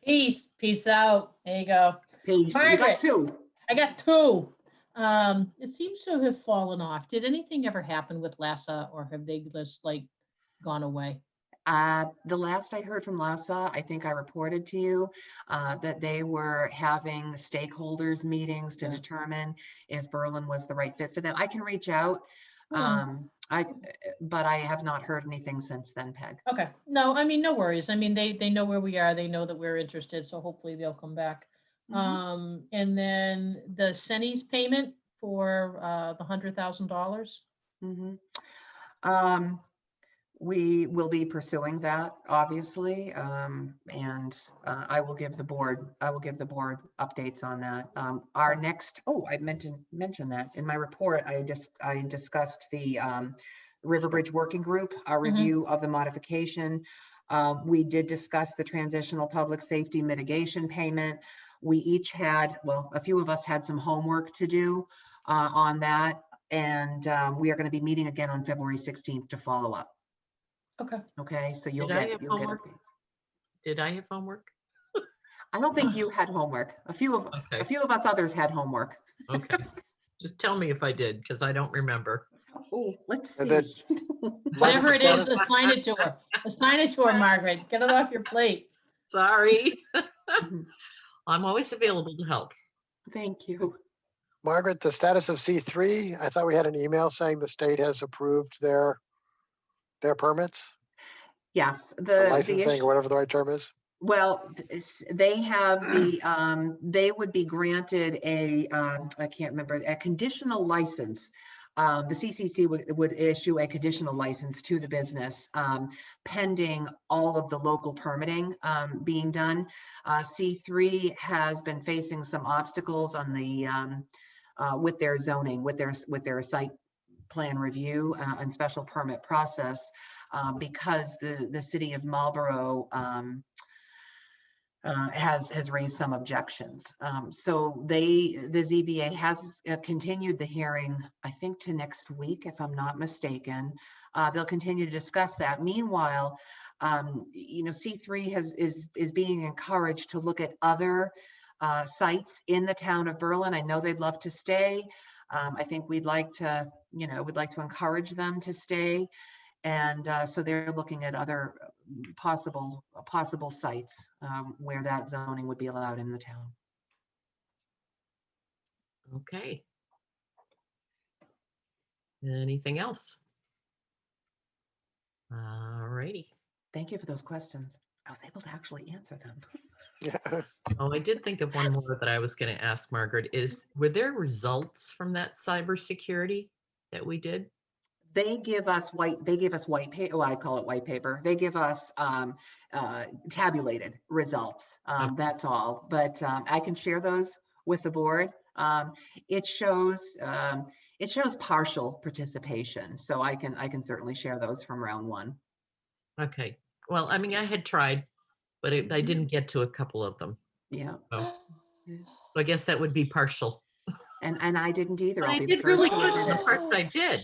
Peace out. There you go. Peace. You got Margaret. two. I got two. It seems to have fallen off. Did anything ever happen with LASA, or have they just like gone away? The last I heard from LASA, I think I reported to you that they were having stakeholders meetings to determine if Berlin was the right fit for them. I can reach out, but I have not heard anything since then, Peg. Okay. No, I mean, no worries. I mean, they know where we are. They know that we're interested, so hopefully they'll come back. And then the Sennies payment for the $100,000. We will be pursuing that, obviously, and I will give the board updates on that. Our next, I meant to mention that in my report. I discussed the Riverbridge Working Group, our review of the modification. We did discuss the transitional public safety mitigation payment. We each had, well, a few of us had some homework to do on that, and we are going to be meeting again on February 16th to follow up. Okay, so you'll get updates. Did I have homework? I don't think you had homework. A few of us others had homework. Okay, just tell me if I did, because I don't remember. Oh, let's see. And then, Whatever it is, assign it to her. Assign it to her, Margaret. Get it off your plate. Sorry. I'm always available to help. Thank you. Margaret, the status of C3, I thought we had an email saying the state has approved their permits, Yes, the licensing or whatever the right term is. Well, they have they would be granted a, I can't remember, a conditional license. The CCC would issue a conditional license to the business pending all of the local permitting being done. C3 has been facing some obstacles on the with their zoning, with their site plan review and special permit process because the city of Marlborough has raised some objections. So the ZBA has continued the hearing, I think, to next week, if I'm not mistaken. They'll continue to discuss that. Meanwhile, C3 is being encouraged to look at other sites in the town of Berlin. I know they'd love to stay. I think we'd like to encourage them to stay. And so they're looking at other possible sites where that zoning would be allowed in the town. Okay. Anything else? All righty. Thank you for those questions. I was able to actually answer them. Yeah. Oh, I did think of one more that I was going to ask Margaret. Were there results from that cybersecurity that we did? They give us white paper. Oh, I call it white paper. They give us tabulated results. That's all. But I can share those with the board. It shows partial participation. So I can certainly share those from round one. Okay. Well, I mean, I had tried, but I didn't get to a couple of them. Yeah. So I guess that would be partial. And I didn't either. But I'll I be did the first really to good admit in the it. parts I did.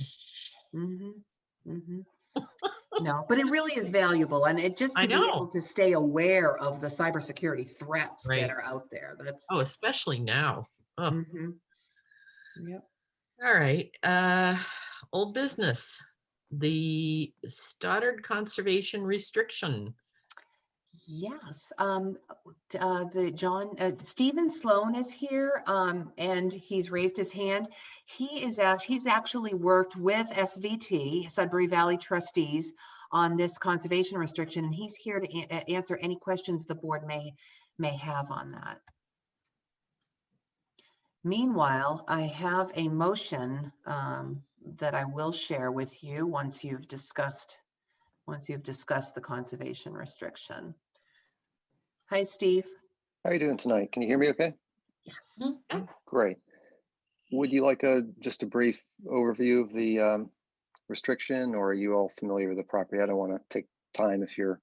No, but it really is valuable, and it just I to be know. able to stay aware of the cybersecurity threats Right. that are out there. That's Oh, especially now. Oh, Mhm. Yep. all right. Old business. The Stoddard Conservation Restriction. Yes, Stephen Sloan is here, and he's raised his hand. He's actually worked with SVT, Sudbury Valley Trustees, on this conservation restriction, and he's here to answer any questions the board may have on that. Meanwhile, I have a motion that I will share with you once you've discussed the conservation restriction. Hi, Steve. How are you doing tonight? Can you hear me okay? Yes. Great. Would you like just a brief overview of the restriction, or are you all familiar with the property? I don't want to take time if you're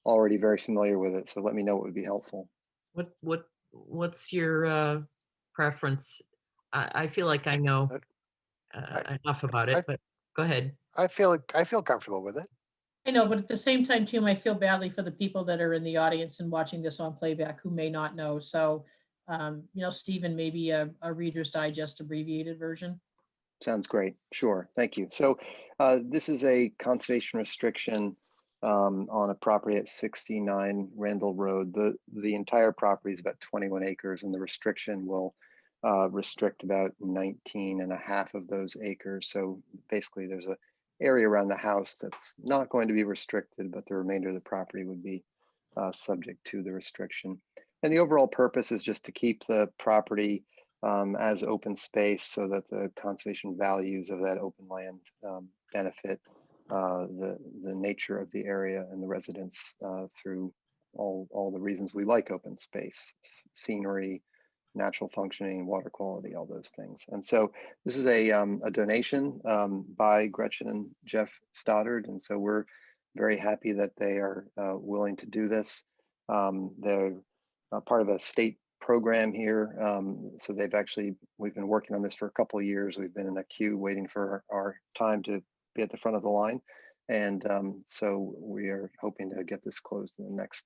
already very familiar with it, so let me know what would be helpful. What's your preference? I feel like I know enough about it, but go ahead. I feel comfortable with it. I know, but at the same time, too, I feel badly for the people that are in the audience and watching this on playback who may not know. So, Stephen, maybe a Reader's Digest abbreviated version. Sounds great. Sure. Thank you. So this is a conservation restriction on a property at 69 Randall Road. The entire property is about 21 acres, and the restriction will restrict about 19 and a half of those acres. So basically there's a area around the house that's not going to be restricted, but the remainder of the property would be subject to the restriction. And the overall purpose is just to keep the property as open space so that the conservation values of that open land benefit the nature of the area and the residents through all the reasons we like open space: scenery, natural functioning, water quality, all those things. And so this is a donation by Gretchen and Jeff Stoddard, and so we're very happy that they are willing to do this. They're part of a state program here, so we've been working on this for a couple of years. We've been in a queue waiting for our time to be at the front of the line, and so we are hoping to get this closed in the next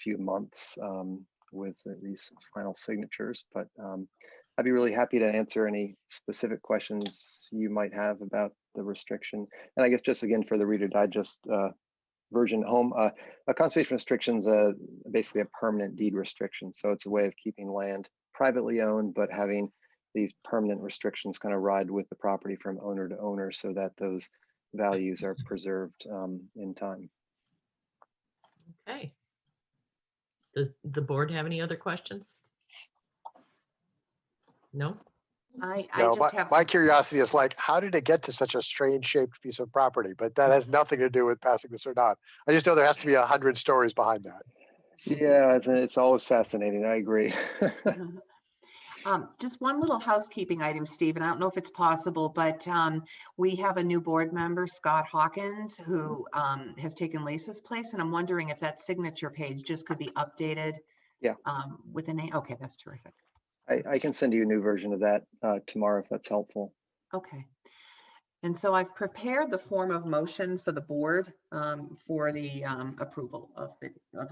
few months with these final signatures. But I'd be really happy to answer any specific questions you might have about the restriction. And I guess just again for the Reader Digest version at home, a conservation restriction is basically a permanent deed restriction. So it's a way of keeping land privately owned, but having these permanent restrictions kind of ride with the property from owner to owner so that those values are preserved in time. Okay. Does the board have any other questions? No? My curiosity is like, how did it get to such a strange shaped piece of property? But that has nothing to do with passing this or not. I just know there has to be 100 stories behind that. Yeah, it's always fascinating. I agree. Just one little housekeeping item, Stephen. I don't know if it's possible, but we have a new board member, Scott Hawkins, who has taken Lisa's place, and I'm wondering if that signature page just could be updated. Yeah. With a name. Okay, that's terrific. I can send you a new version of that tomorrow if that's helpful. Okay. And so I've prepared the form of motion for the board for the approval of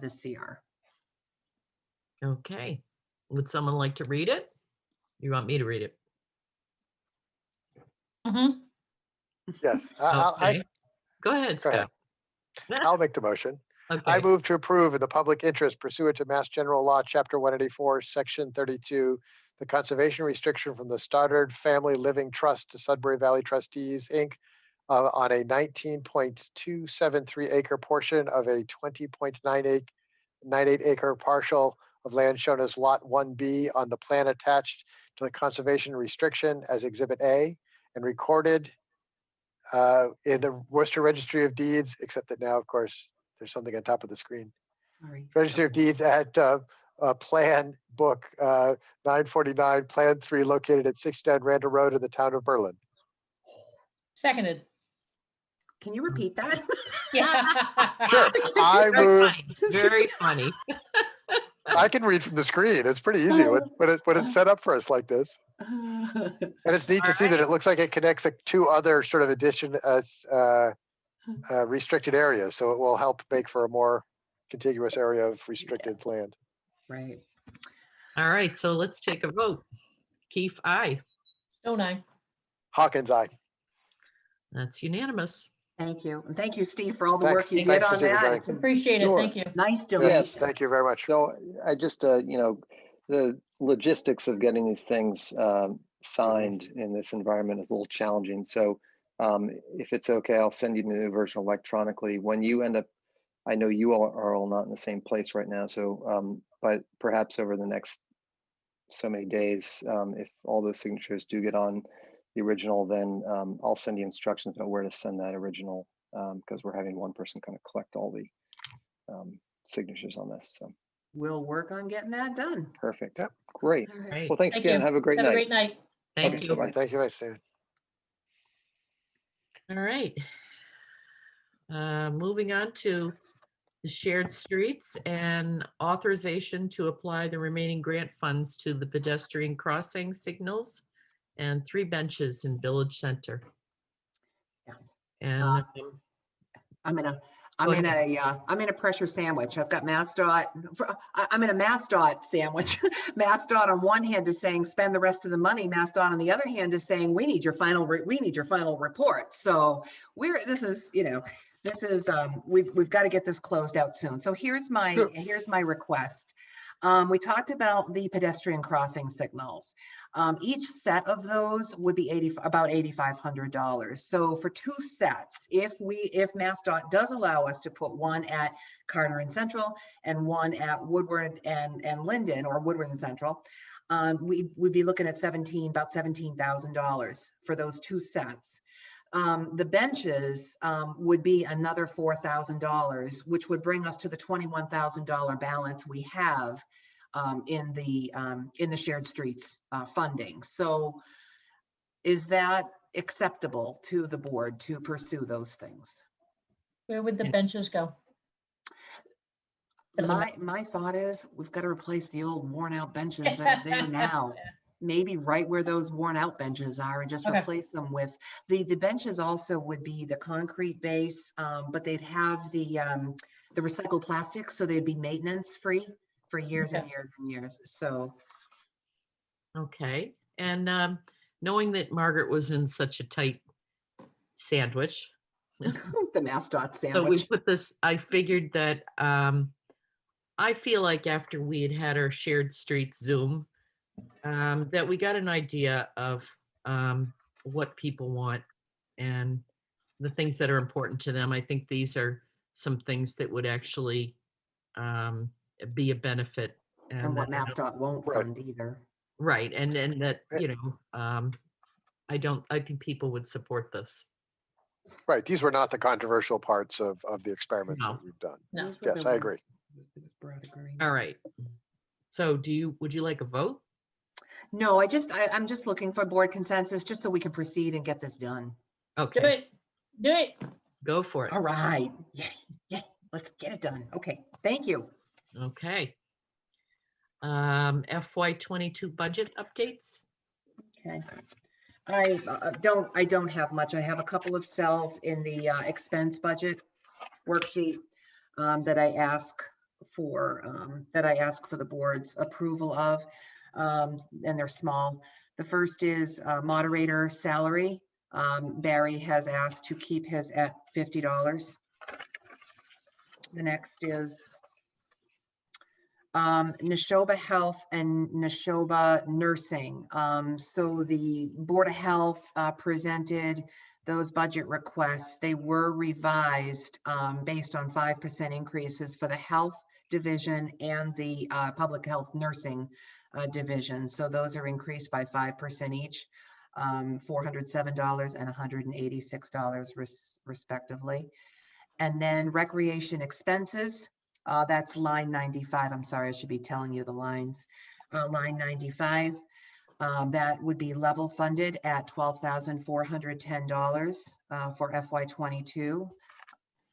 the CR. Okay. Would someone like to read it? You want me to read it? Mm-hmm. Yes. Okay. Go ahead, Scott. I'll make the motion. Okay. I move to approve in the public interest pursuant to Mass General Law, Chapter 184, Section 32, the conservation restriction from the Stoddard Family Living Trust to Sudbury Valley Trustees, Inc. On a 19.273 acre portion of a 20.98 acre parcel of land shown as Lot 1B on the plan attached to the conservation restriction as Exhibit A and recorded in the Worcester Registry of Deeds, except that now, of course, there's something on top of the screen. Sorry. Registry of Deeds at Plan Book 949, Plan 3, located at 69 Randall Road in the town of Berlin. Seconded. Can you repeat that? Yeah. Sure. I move. Very funny. I can read from the screen. It's pretty easy when it's set up for us like this. And it's neat to see that it looks like it connects two other sort of restricted areas. So it will help make for a more contiguous area of restricted land. Right. All right, so let's take a vote. Keefe, aye. Don't I? Hawkins, aye. That's unanimous. Thank you. And thank you, Steve, for all the Thanks. work you did Thanks for on Steve that. joining. It's Appreciate it. Sure. Thank you. nice to Yes. read. Thank you very much. So I just, the logistics of getting these things signed in this environment is a little challenging. So if it's okay, I'll send you the new version electronically. When you end up, I know you all are all not in the same place right now. So, but perhaps over the next so many days, if all those signatures do get on the original, then I'll send you instructions about where to send that original, because we're having one person kind of collect all the signatures on this. So We'll work on getting that done. perfect. Yep. Great. All right. Right. Well, thanks Thank again. you. Have a great Have a night. great night. Thank Okay, you. bye-bye. Thank you, David. All right. Moving on to the shared streets and authorization to apply the remaining grant funds to the pedestrian crossing signals and 3 benches in Village Center. Yes. And I'm in a Go I'm in a pressure sandwich. I've got MassDOT. I'm in a MassDOT sandwich. MassDOT on one hand is saying spend the rest of the money. MassDOT on the other hand is saying we need your final report. So we've got to get this closed out soon. So here's my request. We talked about the pedestrian crossing signals. Each set of those would be about $8,500. So for 2 sets, if MassDOT does allow us to put one at Carter and Central and one at Woodward and Linden, or Woodward and Central, we'd be looking at about $17,000 for those 2 sets. The benches would be another $4,000, which would bring us to the $21,000 balance we have in the shared streets funding. So is that acceptable to the board to pursue those things? Where would the Yeah. benches go? Doesn't My thought is we've got to replace the old worn out benches that are there now. Maybe right where those worn out benches are, and just Okay. replace them with the benches. Also would be the concrete base, but they'd have the recycled plastic, so they'd be maintenance free for years and Okay. years and years. So okay. And knowing that Margaret was in such a tight sandwich, the MassDOT so we sandwich. put this, I figured that I feel like after we had our shared streets Zoom, that we got an idea of what people want and the things that are important to them. I think these are some things that would actually be a benefit. And what that I don't- MassDOT won't Right. fund either. Right, and that, I think people would support this. Right. These were not the controversial parts of the experiments No. that we've done. No. These were Yes, the I ones- agree. it was broad agreement. All right. So would you like a vote? No, I'm just looking for board consensus just so we can proceed and get this done. Do Okay, it. Do it. go for it. All right. Yeah. Let's get it done. Okay. Thank you. Okay. FY22 budget updates. Okay. I don't have much. I have a couple of cells in the expense budget worksheet that I ask for the board's approval of, and they're small. The first is moderator salary. Barry has asked to keep his at $50. The next is Neshoba Health and Neshoba Nursing. So the Board of Health presented those budget requests. They were revised based on 5% increases for the health division and the public health nursing division. So those are increased by 5% each, $407 and $186 respectively. And then recreation expenses. That's line 95. I'm sorry, I should be telling you the lines. Line 95, that would be level funded at $12,410 for FY22.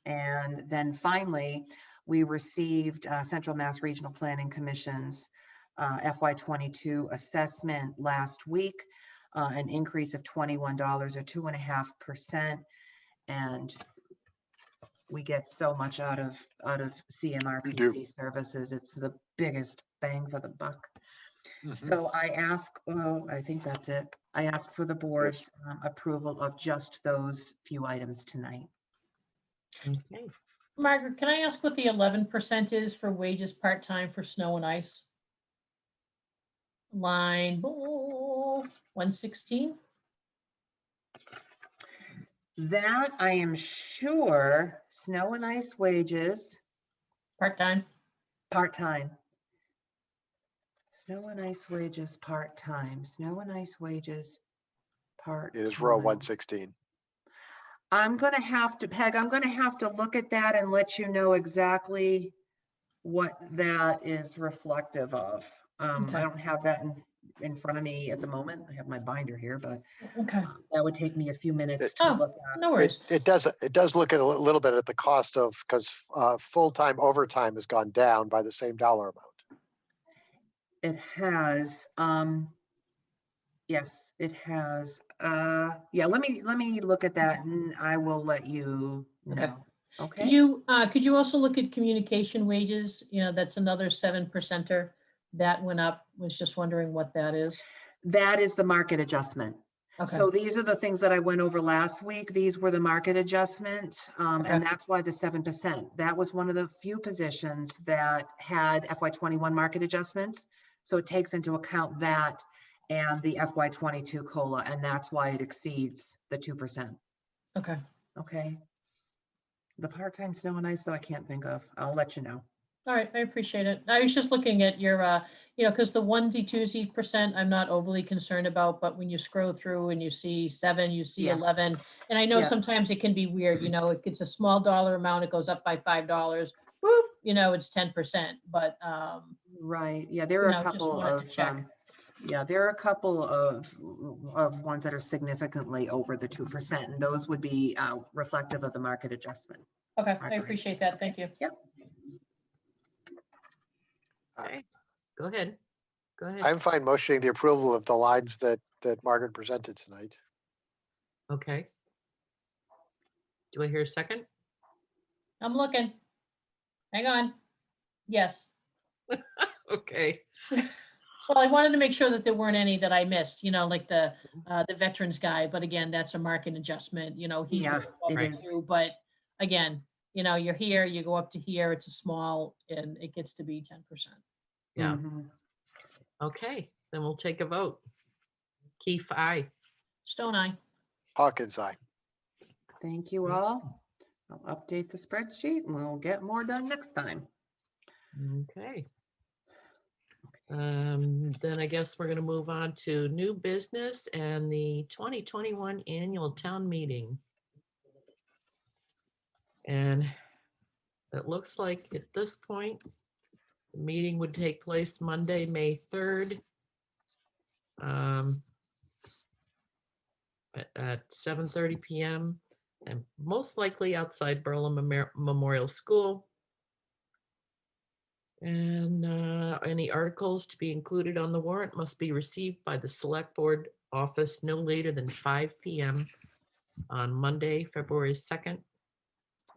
And then finally, we received Central Mass Regional Planning Commission's FY22 assessment last week, an increase of $21 or 2.5%. And we get so much out of We do. CMRPC services. It's the biggest bang for the buck. Mhm. So I ask, oh, I think that's it. I ask for the board's approval of just those few items tonight. Okay. Margaret, can I ask what the 11% is for wages part-time for snow and ice? Line 116? That I am sure, snow and ice wages, Part-time? part-time. Snow and ice wages, part-time, snow and ice wages, part-time. It is row 116. I'm gonna have to, Peg, I'm gonna have to look at that and let you know exactly what that is reflective of. Okay. I don't have that in front of me at the moment. I have my binder here, but Okay. that would take me a few minutes to Oh, look at. no worries. It does look at a little bit at the cost of, because full-time overtime has gone down by the same dollar amount. It has, yes, it has. Yeah, let me look at that and I will let you Okay. know. Okay. Could you also look at communication wages? You know, that's another 7%er that went up. Was just wondering what that is. That is the market adjustment. Okay. So these are the things that I went over last week. These were the market adjustments, Okay. and that's why the 7%. That was one of the few positions that had FY21 market adjustments. So it takes into account that and the FY22 COLA, and that's why it exceeds the 2%. Okay. Okay. The part-time snow and ice, though, I can't think of. I'll let you know. All right, I appreciate it. I was just looking at your, because the onesie, twosie percent, I'm not overly concerned about, but when you scroll through and you see 7, you see Yeah. 11, and I know Yeah. sometimes it can be weird, it gets a small dollar amount, it goes up by $5, whoop, it's 10%, but, Right. Yeah, there are a just couple wanted of to check. yeah, there are a couple of ones that are significantly over the 2%, and those would be reflective of the market adjustment. Okay, I Market appreciate rate. that. Thank you. Yep. Okay. Go ahead. Go ahead. I'm fine motioning the approval of the lines that Margaret presented tonight. Okay. Do I hear a second? I'm looking. Hang on. Yes. Okay. Well, I wanted to make sure that there weren't any that I missed, like the veterans guy, but again, that's a market adjustment, he's Yeah, worth up it is. to, but again, you're here, you go up to here, it's a small, and it gets to be 10%. Yeah. Mhm. Okay. Then we'll take a vote. Keefe, aye. Stone Eye. Hawkins, aye. Thank you all. I'll update the spreadsheet and we'll get more done next time. Okay. Then I guess we're going to move on to new business and the 2021 annual town meeting. And it looks like at this point, the meeting would take place Monday, May 3rd. At 7:30 p.m. and most likely outside Berlin Memorial School. And any articles to be included on the warrant must be received by the select board office no later than 5 p.m. on Monday, February 2nd.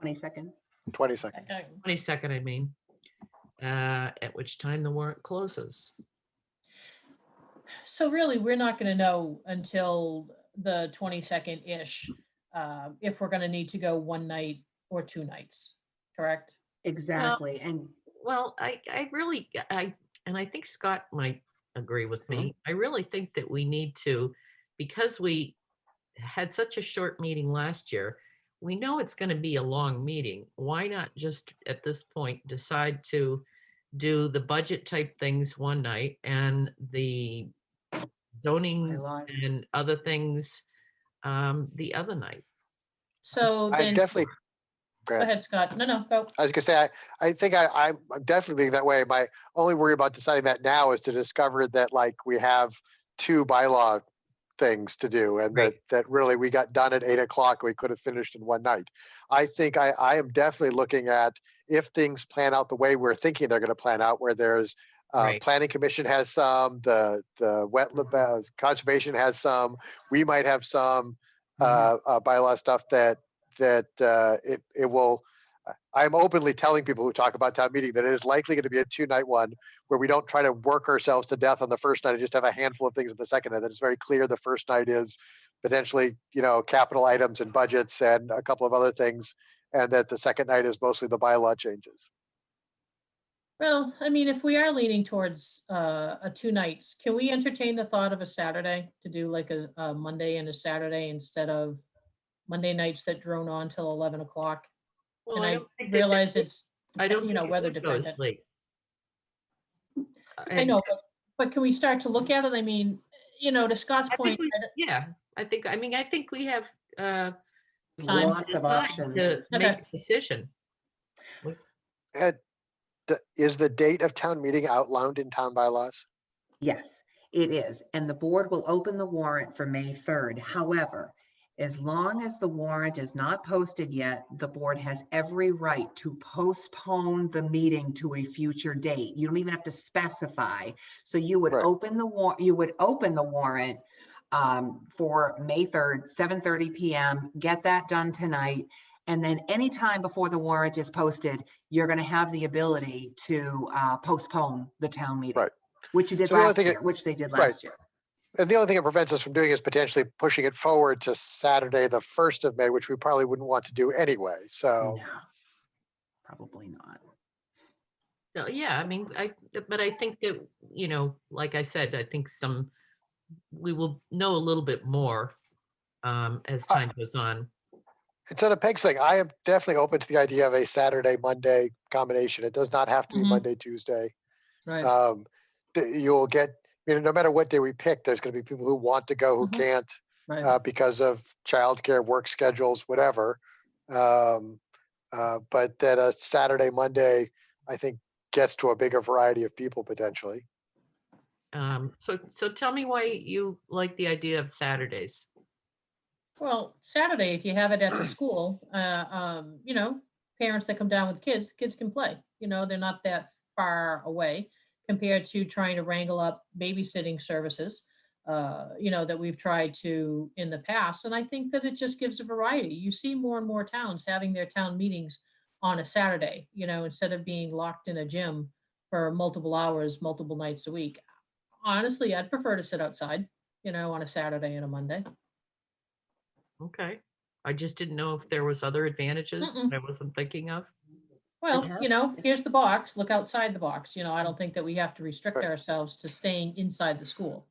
22nd. 22nd. 22nd, I mean, at which time the warrant closes. So really, we're not going to know until the 22nd-ish if we're going to need to go one night or 2 nights, correct? Exactly. And Well, I think Scott might agree with me. I really think that we need to, because we had such a short meeting last year, we know it's going to be a long meeting. Why not just at this point decide to do the budget type things one night and the zoning bylaws. and other things the other night? So I'm then, definitely, go ahead, Scott. No, go. I was gonna say, I think I'm definitely thinking that way. My only worry about deciding that now is to discover that like we have 2 bylaw things to do and Right. that really we got done at 8 o'clock. We could have finished in one night. I think I am definitely looking at if things plan out the way we're thinking they're going to plan out, where there's Right. Planning Commission has some, the Conservation has some, we might have some bylaw stuff that it will. I'm openly telling people who talk about town meeting that it is likely going to be a 2-night one where we don't try to work ourselves to death on the first night and just have a handful of things in the second night. That it's very clear the first night is potentially, capital items and budgets and a couple of other things, and that the second night is mostly the bylaw changes. Well, I mean, if we are leaning towards a 2 nights, can we entertain the thought of a Saturday to do like a Monday and a Saturday instead of Monday nights that drone on till 11 o'clock? Well, And I I don't think that realize it's, I don't think it weather would go as dependent. late. I know, but can we start to look at it? I mean, to Scott's I point, think I think we have time. Lots of time options. to make Okay. a decision. And is the date of town meeting outlined in town bylaws? Yes, it is. And the board will open the warrant for May 3rd. However, as long as the warrant is not posted yet, the board has every right to postpone the meeting to a future date. You don't even have to specify. So you would Right. open the warrant for May 3rd, 7:30 p.m. Get that done tonight. And then anytime before the warrant is posted, you're going to have the ability to postpone the town meeting, Right. which you did So the only last thing year, which they did right. last year. And the only thing it prevents us from doing is potentially pushing it forward to Saturday, the 1st of May, which we probably wouldn't want to do anyway. So, No, probably not. No, yeah, I mean, but I think that, like I said, I think we will know a little bit more as time goes on. and so to Peg's thing, I am definitely open to the idea of a Saturday, Monday combination. It does not have to be Mhm. Monday, Tuesday. Right. You'll get, no matter what day we pick, there's going to be people who want to go who Mhm. can't Right. because of childcare, work schedules, whatever. But that a Saturday, Monday, I think gets to a bigger variety of people potentially. So tell me why you like the idea of Saturdays. Well, Saturday, if you have it at the school, parents that come down with kids, the kids can play. They're not that far away compared to trying to wrangle up babysitting services, that we've tried to in the past. And I think that it just gives a variety. You see more and more towns having their town meetings on a Saturday, instead of being locked in a gym for multiple hours, multiple nights a week. Honestly, I'd prefer to sit outside, on a Saturday and a Monday. Okay. I just didn't know if there was other advantages that I wasn't thinking of. Well, has- here's the box, look outside the box. I don't think that we have to restrict Right. ourselves to staying inside the school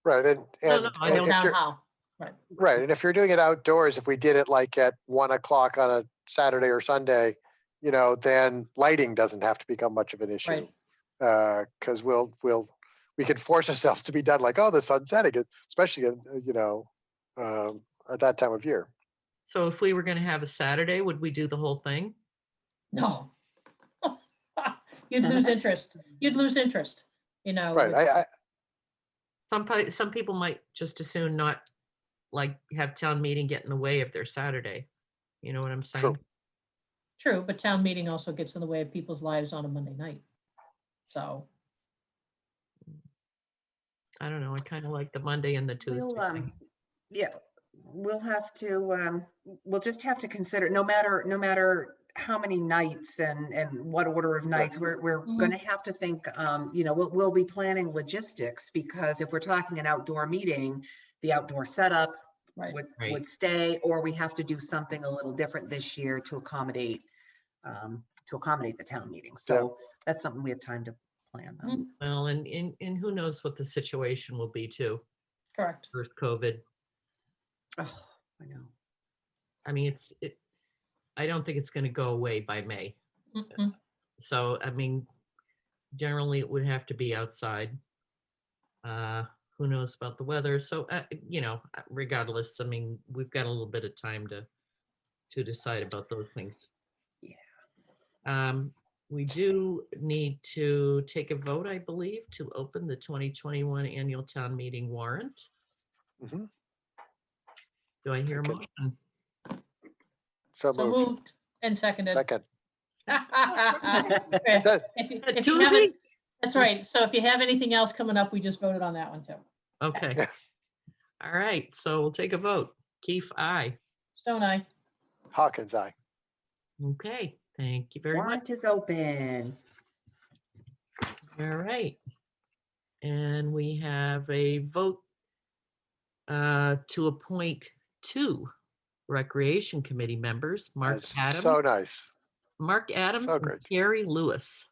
Right. And, No, I or don't. if town you're, hall. Right. right. And if you're doing it outdoors, if we did it like at 1 o'clock on a Saturday or Sunday, then lighting doesn't have to become much of an issue. Right. Because we can force ourselves to be done like, oh, the sun's setting, especially at that time of year. So if we were going to have a Saturday, would we do the whole thing? No. You'd lose interest. Right. Some people might just as soon not like have town meeting get in the way of their Saturday. You know what I'm saying? True, but town meeting also gets in the way of people's lives on a Monday night. So I don't know. I kind of like the Monday and the Tuesday thing. Yeah, we'll have to, we'll just have to consider, no matter how many nights and what order of nights, we're Mhm. going to have to think, we'll be planning logistics, because if we're talking an outdoor meeting, the outdoor setup right. would stay, or we have to do something a little different this year to accommodate the town meeting. So that's something we have time to plan on. Mhm. Well, and who knows what the situation will be too. Correct. First COVID. Oh, I know. I mean, I don't think it's going to go away by May. Mhm. So, I mean, generally it would have to be outside. Who knows about the weather? So, regardless, I mean, we've got a little bit of time to decide about those things. Yeah. We do need to take a vote, I believe, to open the 2021 annual town meeting warrant. Mhm. Do I hear a Okay. motion? So So moved. moved and seconded. Second. If you Tuesday? That's right. So if you have anything else coming up, we just voted on that one too. Okay. All right, so we'll take a vote. Keith, aye. Stone Eye. Hawkins, aye. Okay, thank you very much. Warrant is open. All right. And we have a vote to appoint 2 Recreation Committee members, Mark That's Adams, so nice. So and good. Carrie Lewis.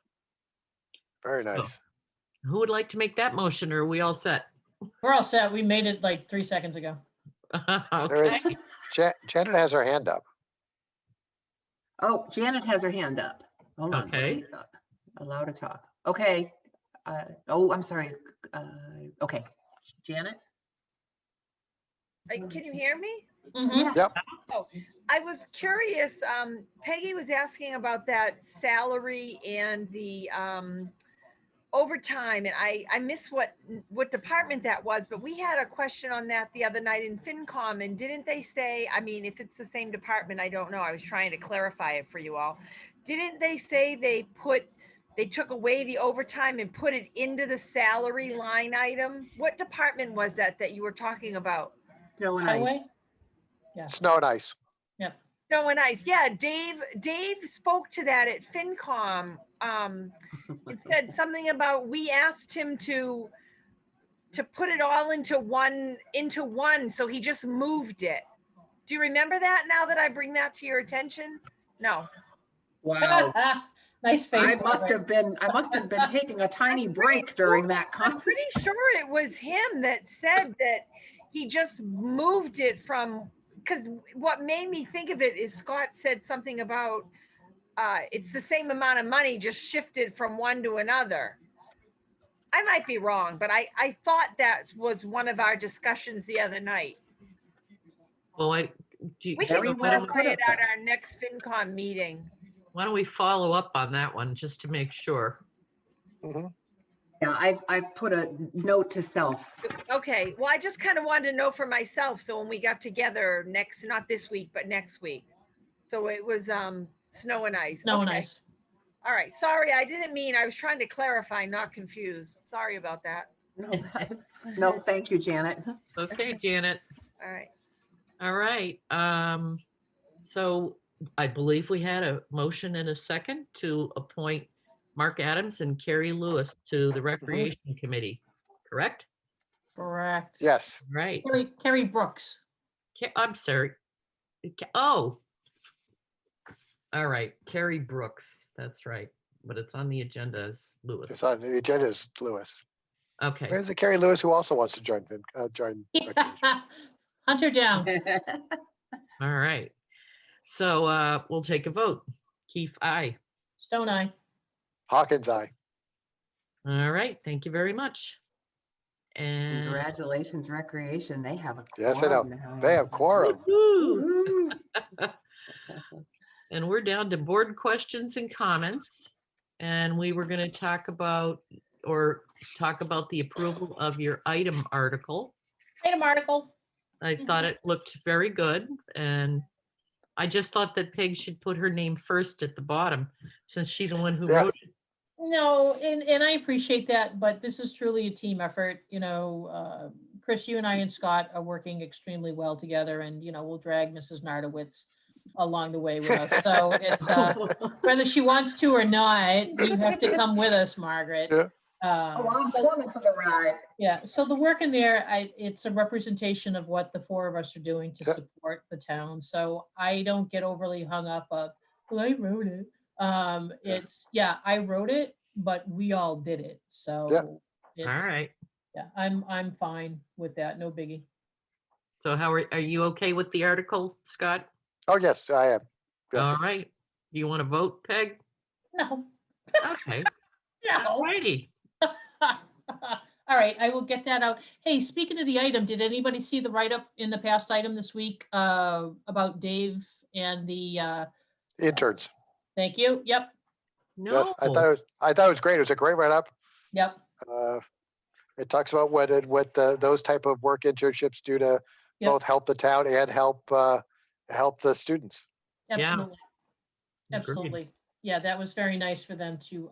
Very So, nice. who would like to make that motion, or are we all set? We're all set. We made it like 3 seconds ago. There is, Okay. Janet has her hand up. Oh, Janet has her hand up. Hold on. Okay. Allow to talk. Okay. Oh, I'm sorry. Okay. Janet? Can you hear me? Mhm. Yep. Oh, I was curious, Peggy was asking about that salary and the overtime, and I missed what department that was, but we had a question on that the other night in FinCom, and didn't they say, I mean, if it's the same department, I don't know, I was trying to clarify it for you all. Didn't they say they took away the overtime and put it into the salary line item? What department was that you were talking about? Snow and Highway? ice. Yeah. Snow and ice. Yep. Snow and ice. Yeah, Dave spoke to that at FinCom. It said something about, we asked him to put it all into one, so he just moved it. Do you remember that, now that I bring that to your attention? No. Wow. Nice face. I must have been taking a tiny break during that I'm conference. pretty sure it was him that said that he just moved it from, because what made me think of it is Scott said something about it's the same amount of money, just shifted from one to another. I might be wrong, but I thought that was one of our discussions the other night. Well, We Very can well clarify could have it at our next FinCom meeting. why don't we follow up on that one just to make sure? Mhm. Yeah, I've put a note to self. Okay, well, I just kind of wanted to know for myself, so when we got together not this week, but next week. So it was snow and ice. Snow and Okay. ice. All right, sorry, I didn't mean, I was trying to clarify, not confuse. Sorry about that. No, thank you, Janet. Okay, Janet. All right. All right. So I believe we had a motion and a second to appoint Mark Adams and Carrie Lewis to the Recreation Committee, correct? Correct. Yes. Right. Carrie Brooks. I'm sorry. Oh. All right, Carrie Brooks. That's right. But it's on the agenda as Lewis. It's on the agenda is Lewis. Okay. Where's the Carrie Lewis who also wants to join? Hunt her down. All right. So we'll take a vote. Keith, aye. Stone Eye. Hawkins, aye. All right. Thank you very much. And Congratulations, Recreation. They have a Yes, I know. quorum now. They have quorum. Woo-hoo. Woo-hoo. And we're down to board questions and comments. And we were going to talk about the approval of your item article. Item article. I thought it looked very good. And I just thought that Peg should put her name first at the bottom since she's the one who Yeah. wrote it. No, and I appreciate that, but this is truly a team effort. Chris, you and I and Scott are working extremely well together, and we'll drag Mrs. Nardowitz along the way with us. So it's whether she wants to or not, you have to come with us, Margaret. Yeah. I'm coming for the ride. Yeah, so the work in there, it's a representation of what the 4 of us are doing to Yeah. support the town. So I don't get overly hung up of, well, I wrote it. I wrote it, but we all did it. So All right. yeah, I'm fine with that. No biggie. So how are you okay with the article, Scott? Oh, yes, I am. Yes. All right. Do you want to vote, Peg? No. Okay. No. All righty. All right, I will get that out. Hey, speaking of the item, did anybody see the write-up in the past item this week about Dave and the Interns. thank you. Yep. No. Yes, I thought it was great. It was a great write-up. Yep. It talks about what those type of work internships do to Yep. both help the town and help the students. Yeah. Absolutely. Agreed. Absolutely. Yeah, that was very nice for them to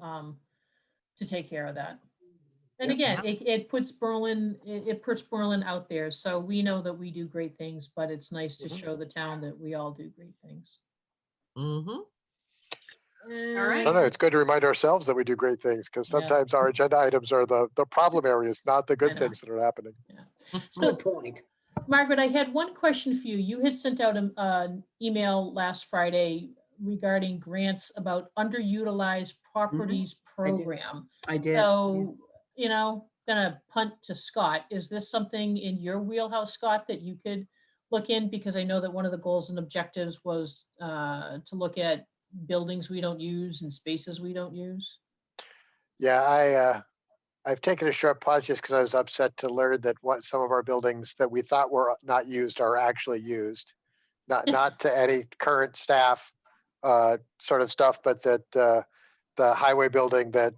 to take care of that. And Yep. again, it puts Berlin out there. So we know that we do great things, but it's nice to show the town that we all do great things. Mm-hmm. And- All right. I don't know, it's good to remind ourselves that we do great things, because Yeah. sometimes our agenda items are the problem areas, not the I good know. things that are happening. So, Good point. Margaret, I had one question for you. You had sent out an email last Friday regarding grants about underutilized properties I did. program. I did. So, gonna punt to Scott. Is this something in your wheelhouse, Scott, that you could look in? Because I know that one of the goals and objectives was to look at buildings we don't use and spaces we don't use. Yeah, I've taken a short pause just because I was upset to learn that some of our buildings that we thought were not used are actually used. Not to any current staff sort of stuff, but that the highway building that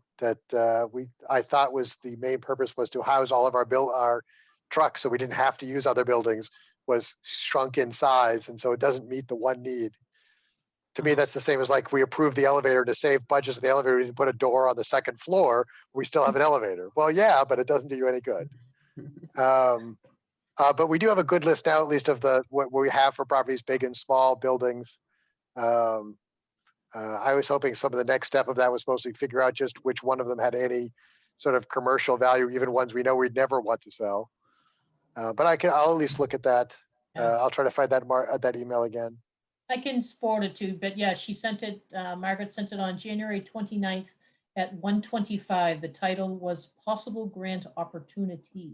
I thought was the main purpose was to house all of our trucks, so we didn't have to use other buildings, was shrunk in size, and so it doesn't meet the one need. To me, that's the same as like we approved the elevator to save budgets of the elevator. We didn't put a door on the second floor. We still have an elevator. Well, yeah, but it doesn't do you any good. But we do have a good list now, at least of what we have for properties, big and small buildings. I was hoping some of the next step of that was supposed to figure out just which one of them had any sort of commercial value, even ones we know we'd never want to sell. But I'll at least look at that. I'll try to find that email again. I can forward it to, but yeah, she sent it, Margaret sent it on January 29th at 1:25. The title was Possible Grant Opportunity,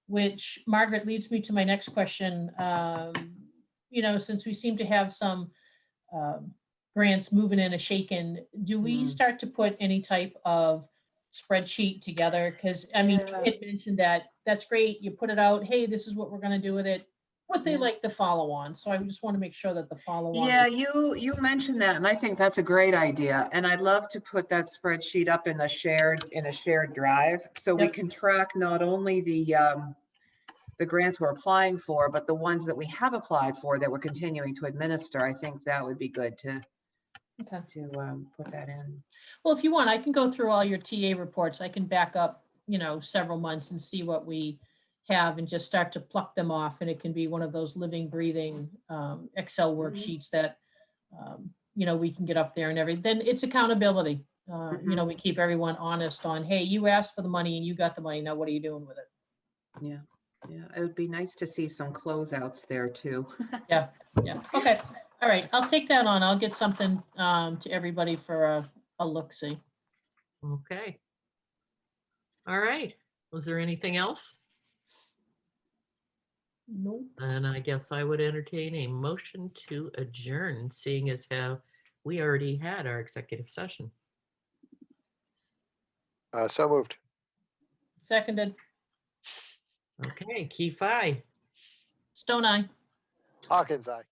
which, Margaret, leads me to my next question. Since we seem to have some grants moving and a shaking, do we start to put any type of spreadsheet together? Because, I mean, you had mentioned that that's great. You put it out, hey, this is what we're going to do with it. What they like the follow on. So I just want to make sure that the follow on. Yeah, you mentioned that, and I think that's a great idea. And I'd love to put that spreadsheet up in a shared drive, so we Yep. can track not only the grants we're applying for, but the ones that we have applied for that we're continuing to administer. I think that would be good to put that in. Well, if you want, I can go through all your TA reports. I can back up, several months and see what we have and just start to pluck them off. And it can be one of those living, breathing Excel worksheets that, we can get up there and everything. Then it's accountability. We keep everyone honest on, hey, you asked for the money and you got the money. Now what are you doing with it? Yeah. It would be nice to see some closeouts there too. Yeah. Okay. All right. I'll take that on. I'll get something to everybody for a look-see. Okay. All right. Was there anything else? No. And I guess I would entertain a motion to adjourn, seeing as how we already had our executive session. So moved. Seconded. Okay, Key 5. Stone Eye. Hawkins, aye.